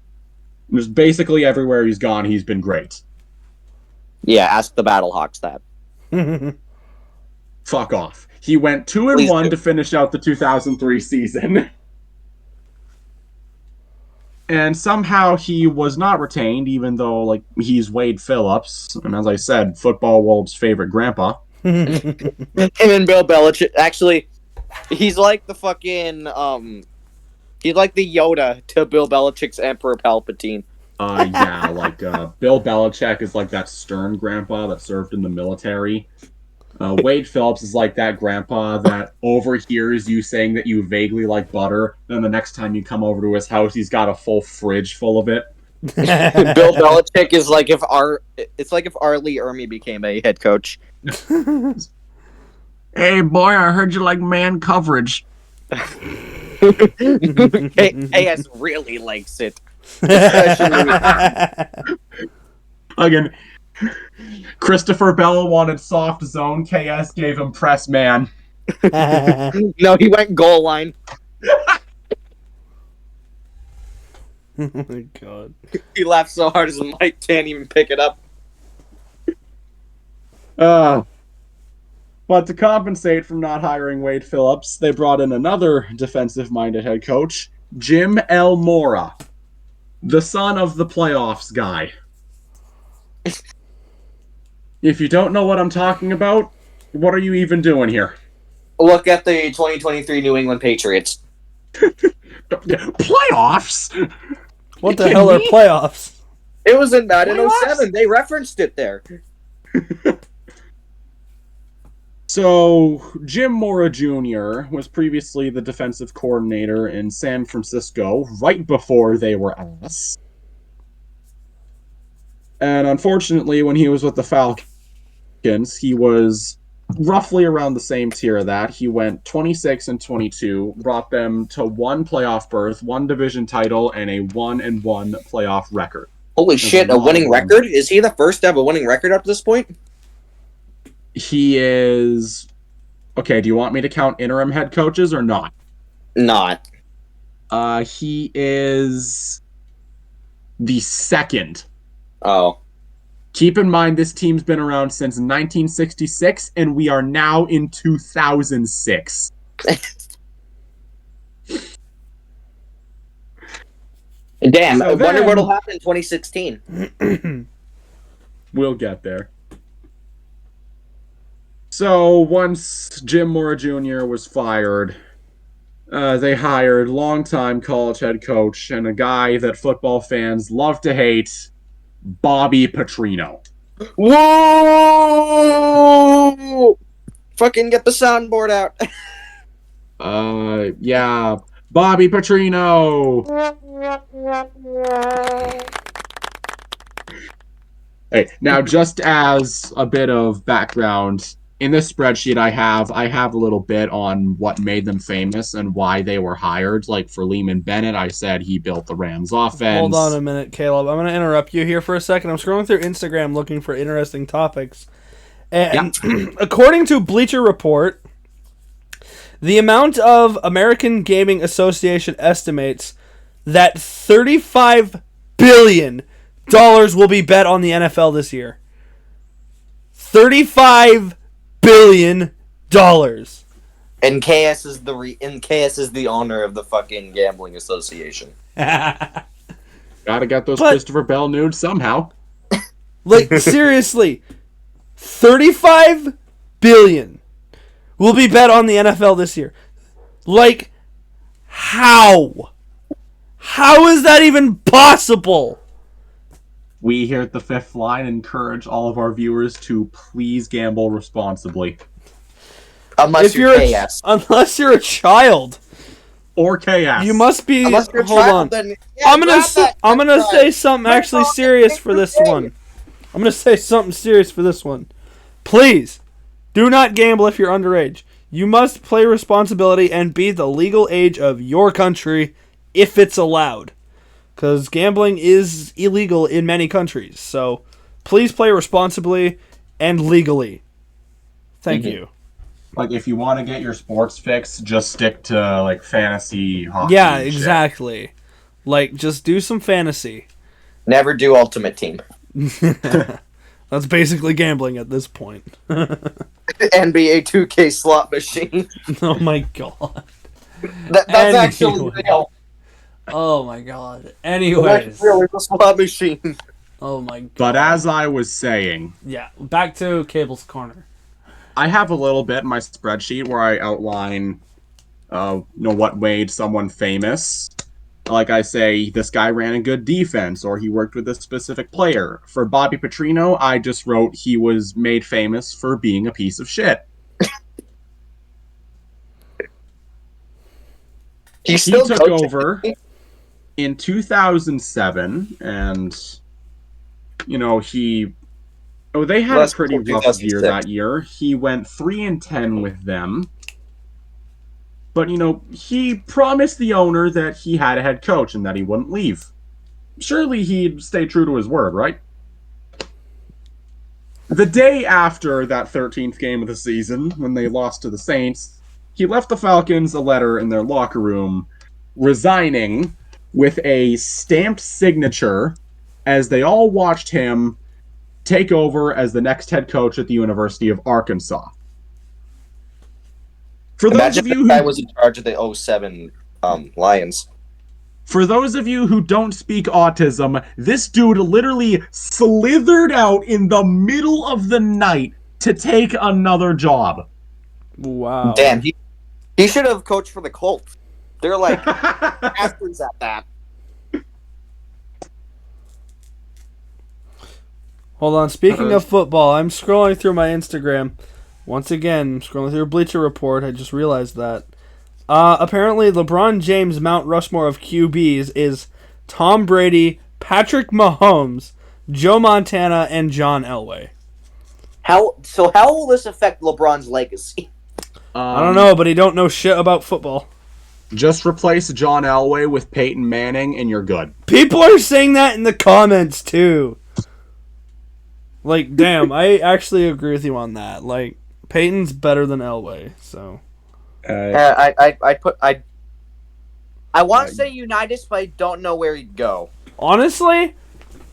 Just basically everywhere he's gone, he's been great. Yeah, ask the Battlehawks that. Fuck off. He went 2-1 to finish out the 2003 season. And somehow he was not retained, even though, like, he's Wade Phillips, and as I said, football world's favorite grandpa. Him and Bill Belichick. Actually, he's like the fucking he's like the Yoda to Bill Belichick's Emperor Palpatine. Yeah, like Bill Belichick is like that stern grandpa that served in the military. Wade Phillips is like that grandpa that overhears you saying that you vaguely like butter. Then the next time you come over to his house, he's got a full fridge full of it. Bill Belichick is like if R. Lee Ermey became a head coach. Hey boy, I heard you like man coverage. KS really likes it. Again, Christopher Bell wanted soft zone. KS gave him press man. No, he went goal line. Oh my god. He laughed so hard his mic can't even pick it up. But to compensate for not hiring Wade Phillips, they brought in another defensive-minded head coach, Jim L. Mora, the son of the playoffs guy. If you don't know what I'm talking about, what are you even doing here? Look at the 2023 New England Patriots. Playoffs? What the hell are playoffs? It was in Madden 07. They referenced it there. So, Jim Mora Jr. was previously the defensive coordinator in San Francisco, right before they were ass. And unfortunately, when he was with the Falcons, he was roughly around the same tier of that. He went 26-22, brought them to one playoff berth, one division title, and a 1-1 playoff record. Holy shit, a winning record? Is he the first to have a winning record up to this point? He is... Okay, do you want me to count interim head coaches or not? Not. He is the second. Oh. Keep in mind, this team's been around since 1966, and we are now in 2006. Damn, So I wonder then- what'll happen in 2016. We'll get there. So, once Jim Mora Jr. was fired, they hired longtime college head coach and a guy that football fans love to hate, Bobby Petrino. Whoa! Fucking get the soundboard out. Yeah, Bobby Petrino. Hey, now just as a bit of background, in this spreadsheet I have a little bit on what made them famous and why they were hired. Like for Lehman Bennett, I said he built the Rams offense. Hold on a minute, Caleb. I'm going to interrupt you here for a second. I'm scrolling through Instagram looking for interesting topics. And according to Bleacher Report, the amount of American Gaming Association estimates that $35 billion will be bet on the NFL this year. $35 billion. And KS is the owner of the fucking gambling association. Gotta get those Christopher Bell nudes somehow. Like, seriously, $35 billion. will be bet on the NFL this year. Like, how? How is that even possible? We here at the Fifth Line encourage all of our viewers to please gamble responsibly. Unless you're KS. Unless you're a child. Or KS. You must be. Unless you're a Hold child, on. then, I'm gonna say something actually serious for this one. I'm gonna say something serious for this one. Please, do not gamble if you're underage. You must play responsibility and be the legal age of your country if it's allowed. Because gambling is illegal in many countries. So please play responsibly and legally. Thank you. Like, if you want to get your sports fix, just stick to, like, fantasy hockey. Yeah, and shit. exactly. Like, just do some fantasy. Never do Ultimate Team. That's basically gambling at this point. NBA 2K slot machine. Oh my god. That's actually real. Oh my god. That's Anyways. really the slot machine. Oh my god. But as I was saying, Yeah, back to Kabels Korner. I have a little bit in my spreadsheet where I outline, what made someone famous. Like I say, this guy ran a good defense, or he worked with a specific player. For Bobby Petrino, I just wrote he was made famous for being a piece of shit. He took over in 2007, and, they had a pretty rough year that year. He went 3-10 with them. But, he promised the owner that he had a head coach and that he wouldn't leave. Surely he'd stay true to his word, right? The day after that 13th game of the season, when they lost to the Saints, he left the Falcons a letter in their locker room resigning with a stamped signature as they all watched him take over as the next head coach at the University of Arkansas. For those of you who I was in charge of the 07 Lions. For those of you who don't speak autism, this dude literally slithered out in the middle of the night to take another job. Wow. Damn, he should have coached for the Colts. They're like masters at that. Hold on. Speaking of football, I'm scrolling through my Instagram. Once again, scrolling through Bleacher Report, I just realized that. Apparently, LeBron James' Mount Rushmore of QBs is Tom Brady, Patrick Mahomes, Joe Montana, and John Elway. How will this affect LeBron's legacy? I don't know, but he don't know shit about football. Just replace John Elway with Peyton Manning and you're good. People are saying that in the comments, too. Like, damn, I actually agree with you on that. Like, Peyton's better than Elway, so... I want to say Unitas, but I don't know where he'd go. Honestly,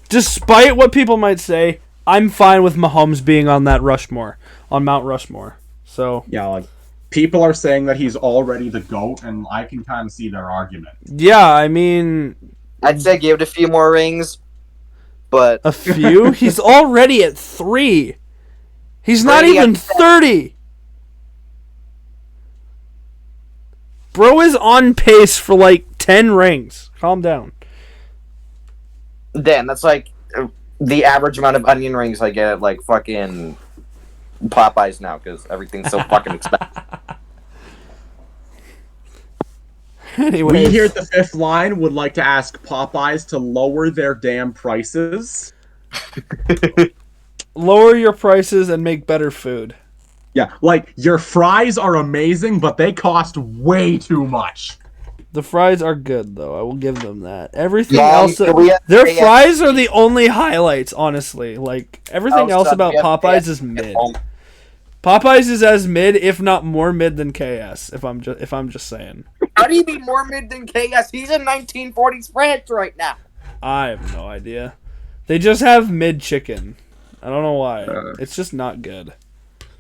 despite what people might say, I'm fine with Mahomes being on that Rushmore, on Mount Rushmore. So yeah, like people are saying that he's already the GOAT, and I can kind of see their argument. Yeah, I mean, I'd say give it a few more rings, but a few. He's already at 3. He's not even 30. Bro is on pace for like 10 rings. Calm down. Damn, that's like the average amount of onion rings I get at like fucking Popeyes now because everything's so fucking expensive. Anyways. We here at the Fifth Line would like to ask Popeyes to lower their damn prices. Lower your prices and make better food. Yeah, like, your fries are amazing, but they cost way too much. The fries are good, though. I will give them that. Everything Mom, else... their fries are the only highlights, honestly. Like, everything else about Popeyes is mid. Popeyes is as mid, if not more mid than KS, if I'm just saying. How do you be more mid than KS? He's a 1940s ranch right now. I have no idea. They just have mid chicken. I don't know why. It's just not good.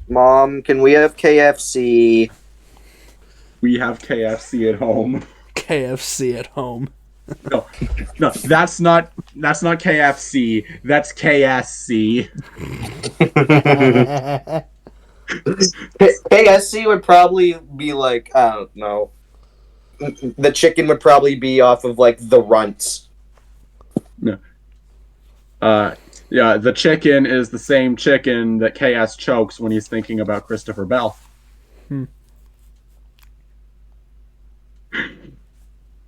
Mom, can we have KFC? We have KFC at home. KFC at home. No, that's not KFC. That's KSC. KSC would probably be like, I don't know. The chicken would probably be off of like the runts. Yeah, the chicken is the same chicken that KS chokes when he's thinking about Christopher Bell.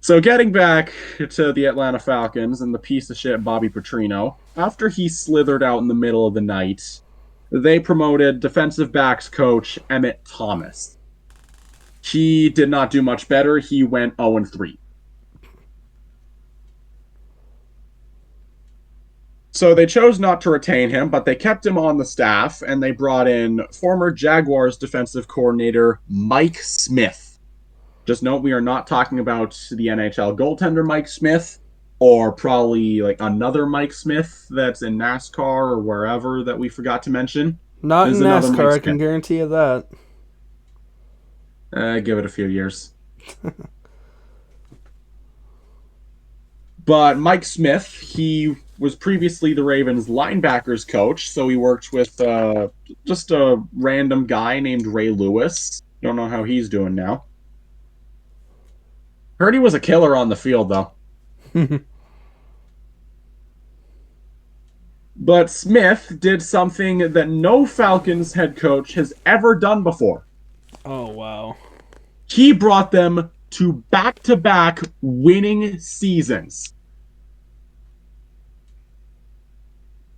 So getting back to the Atlanta Falcons and the piece of shit Bobby Petrino, after he slithered out in the middle of the night, they promoted defensive backs coach Emmett Thomas. He did not do much better. He went 0-3. So they chose not to retain him, but they kept him on the staff, and they brought in former Jaguars defensive coordinator Mike Smith. Just note, we are not talking about the NHL goaltender Mike Smith, or probably like another Mike Smith that's in NASCAR or wherever that we forgot to mention. Not in There's another NASCAR, Mike I can Smith. guarantee you that. Give it a few years. But Mike Smith, he was previously the Ravens linebackers coach, so he worked with just a random guy named Ray Lewis. Don't know how he's doing now. Heard he was a killer on the field, though. But Smith did something that no Falcons head coach has ever done before. Oh, wow. He brought them to back-to-back winning seasons.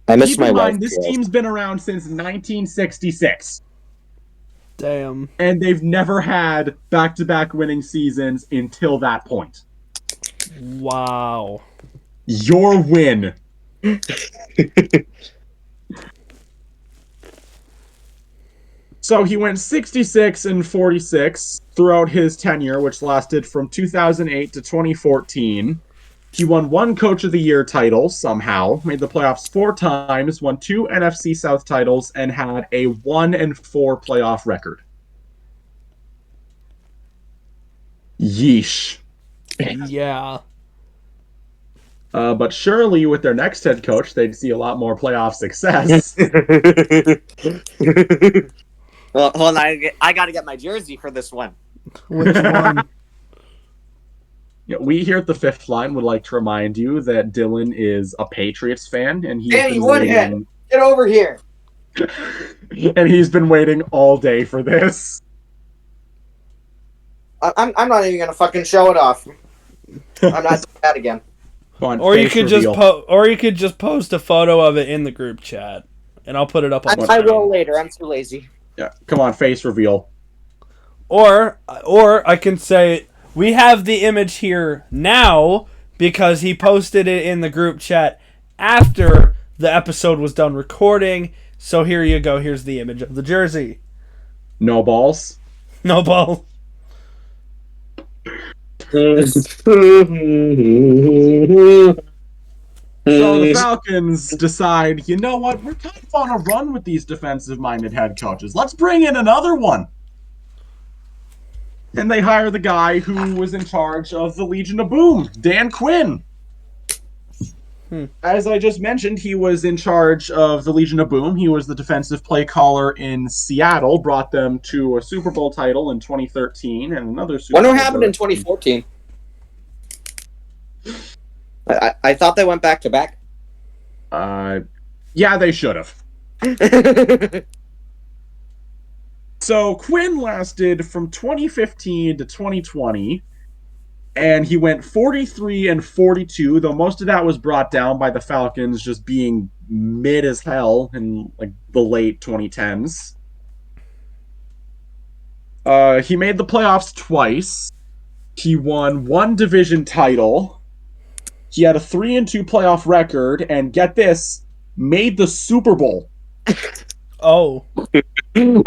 I miss Keep my in life. mind, this team's been around since 1966. Damn. And they've never had back-to-back winning seasons until that point. Wow. Your win. So he went 66-46 throughout his tenure, which lasted from 2008 to 2014. He won 1 Coach of the Year title somehow, made the playoffs 4 times, won 2 NFC South titles, and had a 1-4 playoff record. Yeesh. Yeah. But surely with their next head coach, they'd see a lot more playoff success. Well, hold on, I got to get my jersey for this one. Which one? We here at the Fifth Line would like to remind you that Dylan is a Patriots fan, and he's Danny been Woodhead, waiting. get over here. And he's been waiting all day for this. I'm not even gonna fucking show it off. I'm not doing that again. On Or you face could reveal. just post a photo of it in the group chat, and I'll put it up on the I screen. will later. I'm too lazy. Yeah, come on, face reveal. Or I can say we have the image here now because he posted it in the group chat after the episode was done recording. So here you go. Here's the image of the jersey. No balls. No ball. So the Falcons decide, you know what, we're kind of on a run with these defensive-minded head coaches. Let's bring in another one. And they hire the guy who was in charge of the Legion of Boom, Dan Quinn. As I just mentioned, he was in charge of the Legion of Boom. He was the defensive play caller in Seattle, brought them to a Super Bowl title in 2013 and another Super Wonder Bowl what happened in 2014. I thought they went back to back. Yeah, they should have. So Quinn lasted from 2015 to 2020, and he went 43-42, though most of that was brought down by the Falcons just being mid as hell in like the late 2010s. He made the playoffs twice. He won 1 division title. He had a 3-2 playoff record, and get this, made the Super Bowl. Oh. And,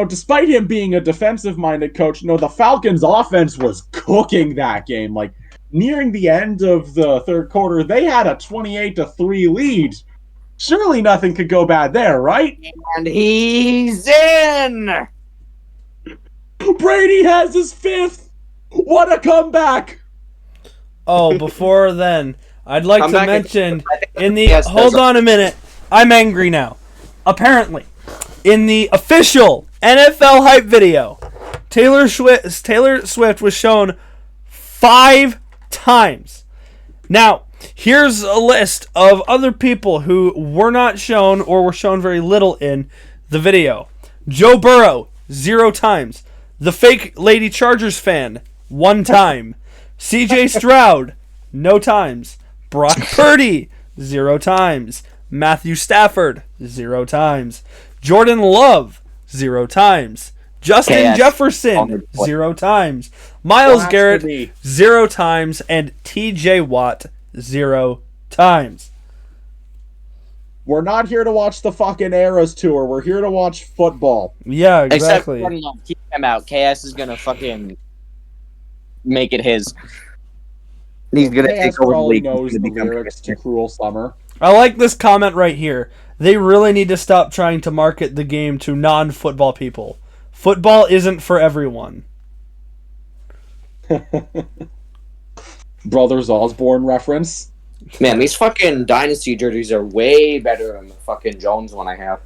despite him being a defensive-minded coach, the Falcons' offense was cooking that game. Like, nearing the end of the third quarter, they had a 28-3 lead. Surely nothing could go bad there, right? And he's in! Brady has his 5th! What a comeback! Oh, before then, I'd like Come to back mention I think in the yes, hold there's on a minute. I'm angry now. Apparently, in the official NFL hype video, Taylor Swift was shown 5 times. Now, here's a list of other people who were not shown or were shown very little in the video. Joe Burrow, 0 times. The fake Lady Chargers fan, 1 time. CJ Stroud, no times. Brock Purdy, 0 times. Matthew Stafford, 0 times. Jordan Love, 0 times. Justin Jefferson, 0 times. Miles Garrett, 0 times. And TJ Watt, 0 times. We're not here to watch the fucking Eras tour. We're here to watch football. Yeah, exactly. Except Jordan Love, keep him out. KS is gonna fucking make it his. He's gonna take over the probably league. knows the lyrics to Cruel Summer. I like this comment right here. They really need to stop trying to market the game to non-football people. Football isn't for everyone. Brothers Osborne reference. Man, these fucking Dynasty jerseys are way better than the fucking Jones one I have.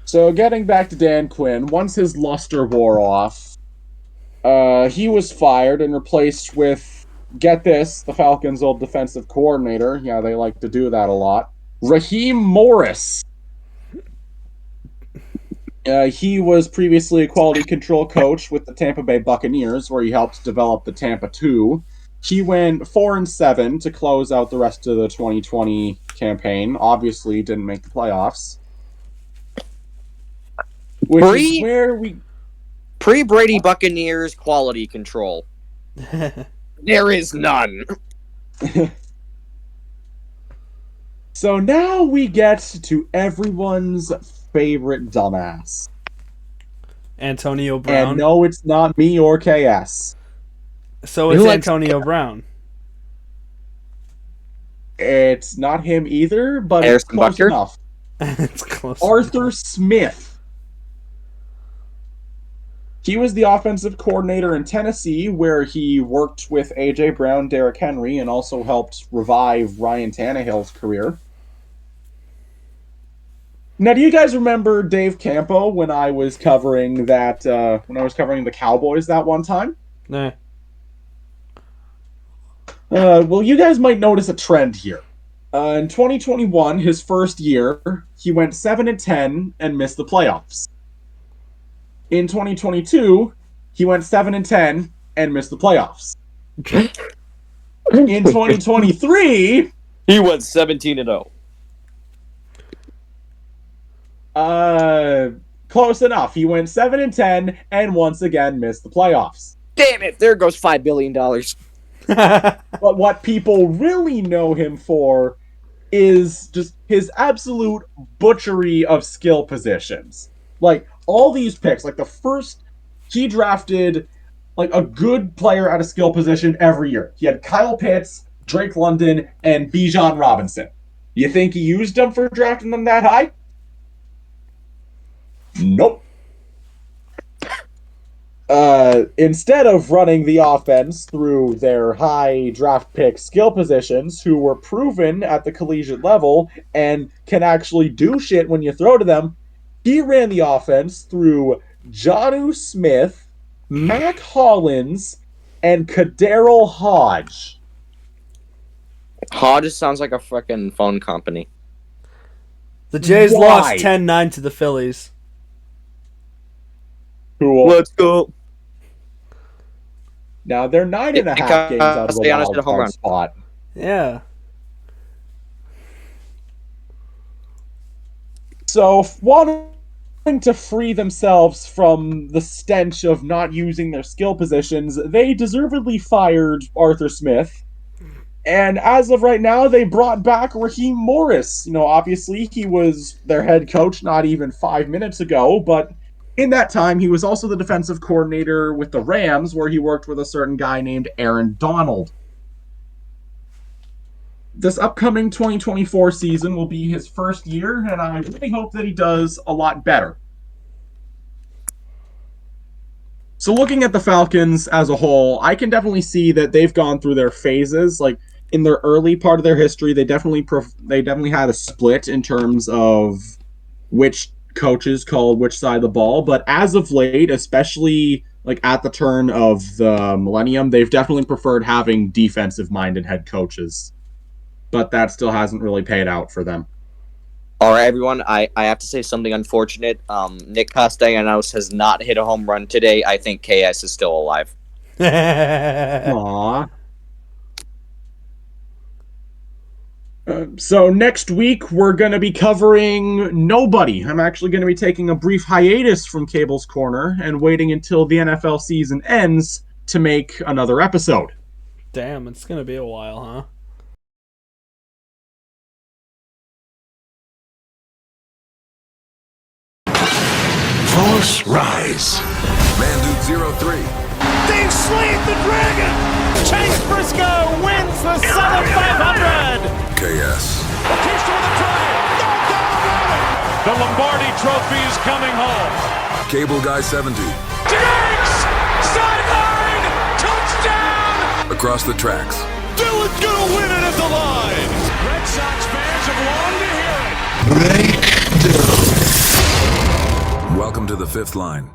So getting back to Dan Quinn, once his luster wore off, he was fired and replaced with, get this, the Falcons' old defensive coordinator. Yeah, they like to do that a lot. Raheem Morris. He was previously a quality control coach with the Tampa Bay Buccaneers, where he helped develop the Tampa 2. He went 4-7 to close out the rest of the 2020 campaign. Obviously, didn't make the playoffs. Which is where we... Pre-Brady Buccaneers quality control. There is none. So now we get to everyone's favorite dumbass. Antonio Brown. And no, it's not me or KS. So it's Antonio Brown. It's not him either, but Harrison it's close Butker? enough. It's close. Arthur Smith. He was the offensive coordinator in Tennessee, where he worked with A.J. Brown, Derrick Henry, and also helped revive Ryan Tannehill's career. Now, do you guys remember Dave Campo when I was covering that? When I was covering the Cowboys that one time? Nah. Well, you guys might notice a trend here. In 2021, his first year, he went 7-10 and missed the playoffs. In 2022, he went 7-10 and missed the playoffs. In 2023, he went 17-0. Close enough. He went 7-10 and once again missed the playoffs. Damn it! There goes $5 billion. But what people really know him for is just his absolute butchery of skill positions. Like, all these picks, like the first, he drafted like a good player at a skill position every year. He had Kyle Pitts, Drake London, and Bijan Robinson. You think he used them for drafting them that high? Nope. Instead of running the offense through their high draft pick skill positions, who were proven at the collegiate level and can actually do shit when you throw to them, he ran the offense through Jonnu Smith, Mac Hollins, and Kadarrell Hodge. Hodge sounds like a freaking phone company. The Jays Why? lost 10-9 to the Phillies. Cool. Let's go. Now they're 9.5 games out of the Castellanos wild hit a home card run. spot. Yeah. So, wanting to free themselves from the stench of not using their skill positions, they deservedly fired Arthur Smith. And as of right now, they brought back Raheem Morris. You know, obviously, he was their head coach not even 5 minutes ago, but in that time, he was also the defensive coordinator with the Rams, where he worked with a certain guy named Aaron Donald. This upcoming 2024 season will be his first year, and I really hope that he does a lot better. So looking at the Falcons as a whole, I can definitely see that they've gone through their phases. Like, in their early part of their history, they definitely had a split in terms of which coaches called which side of the ball. But as of late, especially like at the turn of the millennium, they've definitely preferred having defensive-minded head coaches. But that still hasn't really paid out for them. All right, everyone. I have to say something unfortunate. Nick Castellanos has not hit a home run today. I think KS is still alive. Aww. So next week, we're going to be covering nobody. I'm actually going to be taking a brief hiatus from Kabels Korner and waiting until the NFL season ends to make another episode. Damn, it's gonna be a while, huh? Force rise. Man Dude 03. They slayed the dragon. Chase Briscoe wins the Southern 500. KS. Batista with a try. No doubt about it. The Lombardi Trophy is coming home. Cable Guy 70. Diggs! Sideline! Touchdown! Across the tracks. Dylan's gonna win it at the line. Red Sox fans have longed to hear it. Welcome to the fifth line.